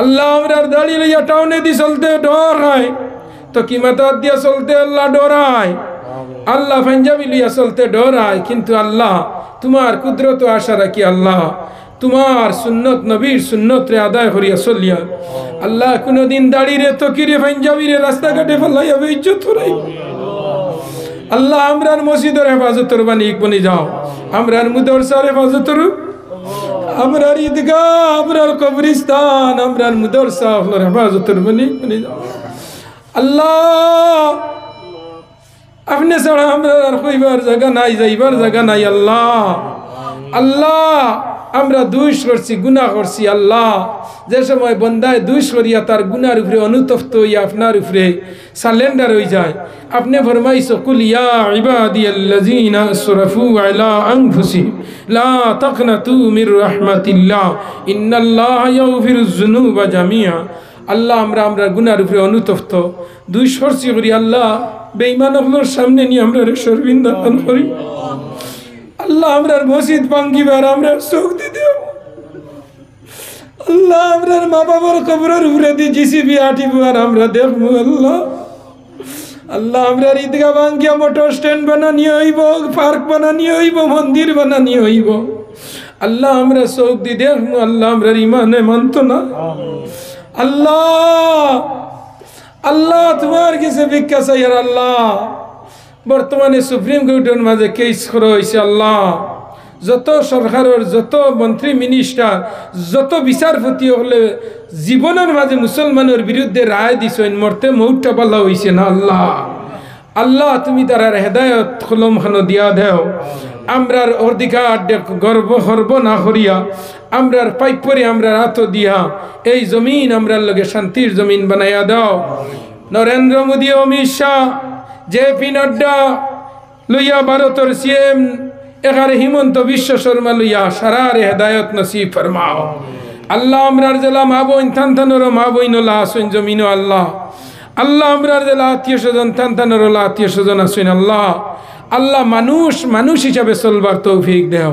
আল্লাহ আমরার দাড়ি লইয়া টাউনে দি চলতে ডর হয়, তো কি মাথা দিয়া চলতে আল্লাহ ডরায়। আল্লাহ পাঞ্জাবি লইয়া চলতে ডরায়, কিন্তু আল্লাহ তোমার কুদরত আশা রাখি আল্লাহ তোমার সুন্নত নবীর সুন্নত রে আদায় করিয়া চলিয়া আল্লাহ কোনদিন দাড়ি রে তো কি রে পাঞ্জাবি রে রাস্তাঘাটে ফেলাইয়া ইজ্জত করাই আল্লাহ। আমরার মসজিদের হেফাজতর বনি যাও, আমরার মুদরসার হেফাজতর, আমরার ঈদগাহ, আমরার কবরিস্তান, আমরার মুদরসা হেফাজতর বনি যাও আল্লাহ। আপনি ছাড়া আমরা আর কইবার জায়গা নাই, যাইবার জায়গা নাই আল্লাহ। আল্লাহ আমরা দুষ করছি, গুনাহ করছি আল্লাহ। যে সময় বন্দায় দুষ করিয়া তার গুনার উপরে অনুতপ্ত হইয়া আপনার উপরে সালেন্ডার হয়ে যায়, আপনি ফরমাইছো কুল ইয়া ইবাদিয়াল্লাযিনা আসরাফু আলা আনফুসিহিম লা তাকনাতু মির রাহমাতিল্লাহ ইন্নাল্লাহা ইয়াগফিরুয যুনুবা জামিআ। আল্লাহ আমরা গুনার উপরে অনুতপ্ত দুষ করছি করি আল্লাহ, বেঈমান হলোর সামনে নিয়ে আমরা শর্মিন্দা করি আল্লাহ। আমরার মসজিদ ভাঙ্গিবার আমরা চোখ দিতে আল্লাহ, আমরার মা বাবার কবরের উপরে দিয়ে জিসিবি আটিব আর আমরা দেখবো আল্লাহ। আল্লাহ আমরার ঈদগাহ ভাঙ্গিয়া মোটর স্ট্যান্ড বানানি হইব, পার্ক বানানি হইব, মন্দির বানানি হইব আল্লাহ। আমরা চোখ দিয়ে দেখবো আল্লাহ, আমরার ইমানে মানত না আল্লাহ। আল্লাহ তোমার কাছে ভিক্ষা চাই আর আল্লাহ। বর্তমানে সুপ্রিম কোর্টের মাঝে কেস করা হয়েছে আল্লাহ। যত সরকারের যত মন্ত্রী মিনিস্টার যত বিচারপতি হলে জীবনের মাঝে মুসলমানের বিরুদ্ধে রায় দিছেন, মরতে মৌটটা পাল্লা হয়েছে না আল্লাহ। আল্লাহ তুমি তারার হেদায়ত কলম খানো দিয়া দেও। আমরার অধিকার গর্ব না করিয়া আমরার পাইপরে আমরার হাত দিয়া এই জমিন আমরার লগে শান্তির জমিন বানাইয়া দাও। নরেন্দ্র মোদী, অমিত শাহ, জেপি নাড্ডা লইয়া ভারতের সিএম এখানে হিমন্ত বিশ্ব শর্মা লইয়া সারারে হেদায়ত নসিব ফরমাও আল্লাহ। আমরার জেলা মা বোন থানথানোর মা বইনলা আসুন জমিনও আল্লাহ। আল্লাহ আমরার জেলা আত্মীয় স্বজন থানথানোর আত্মীয় স্বজন আসুন আল্লাহ। আল্লাহ মানুষ হিসাবে চলবার তৌফিক দেও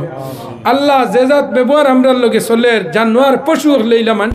আল্লাহ। যে জাত ব্যবহার আমরার লগে চলের জানোয়ার পশু লইলা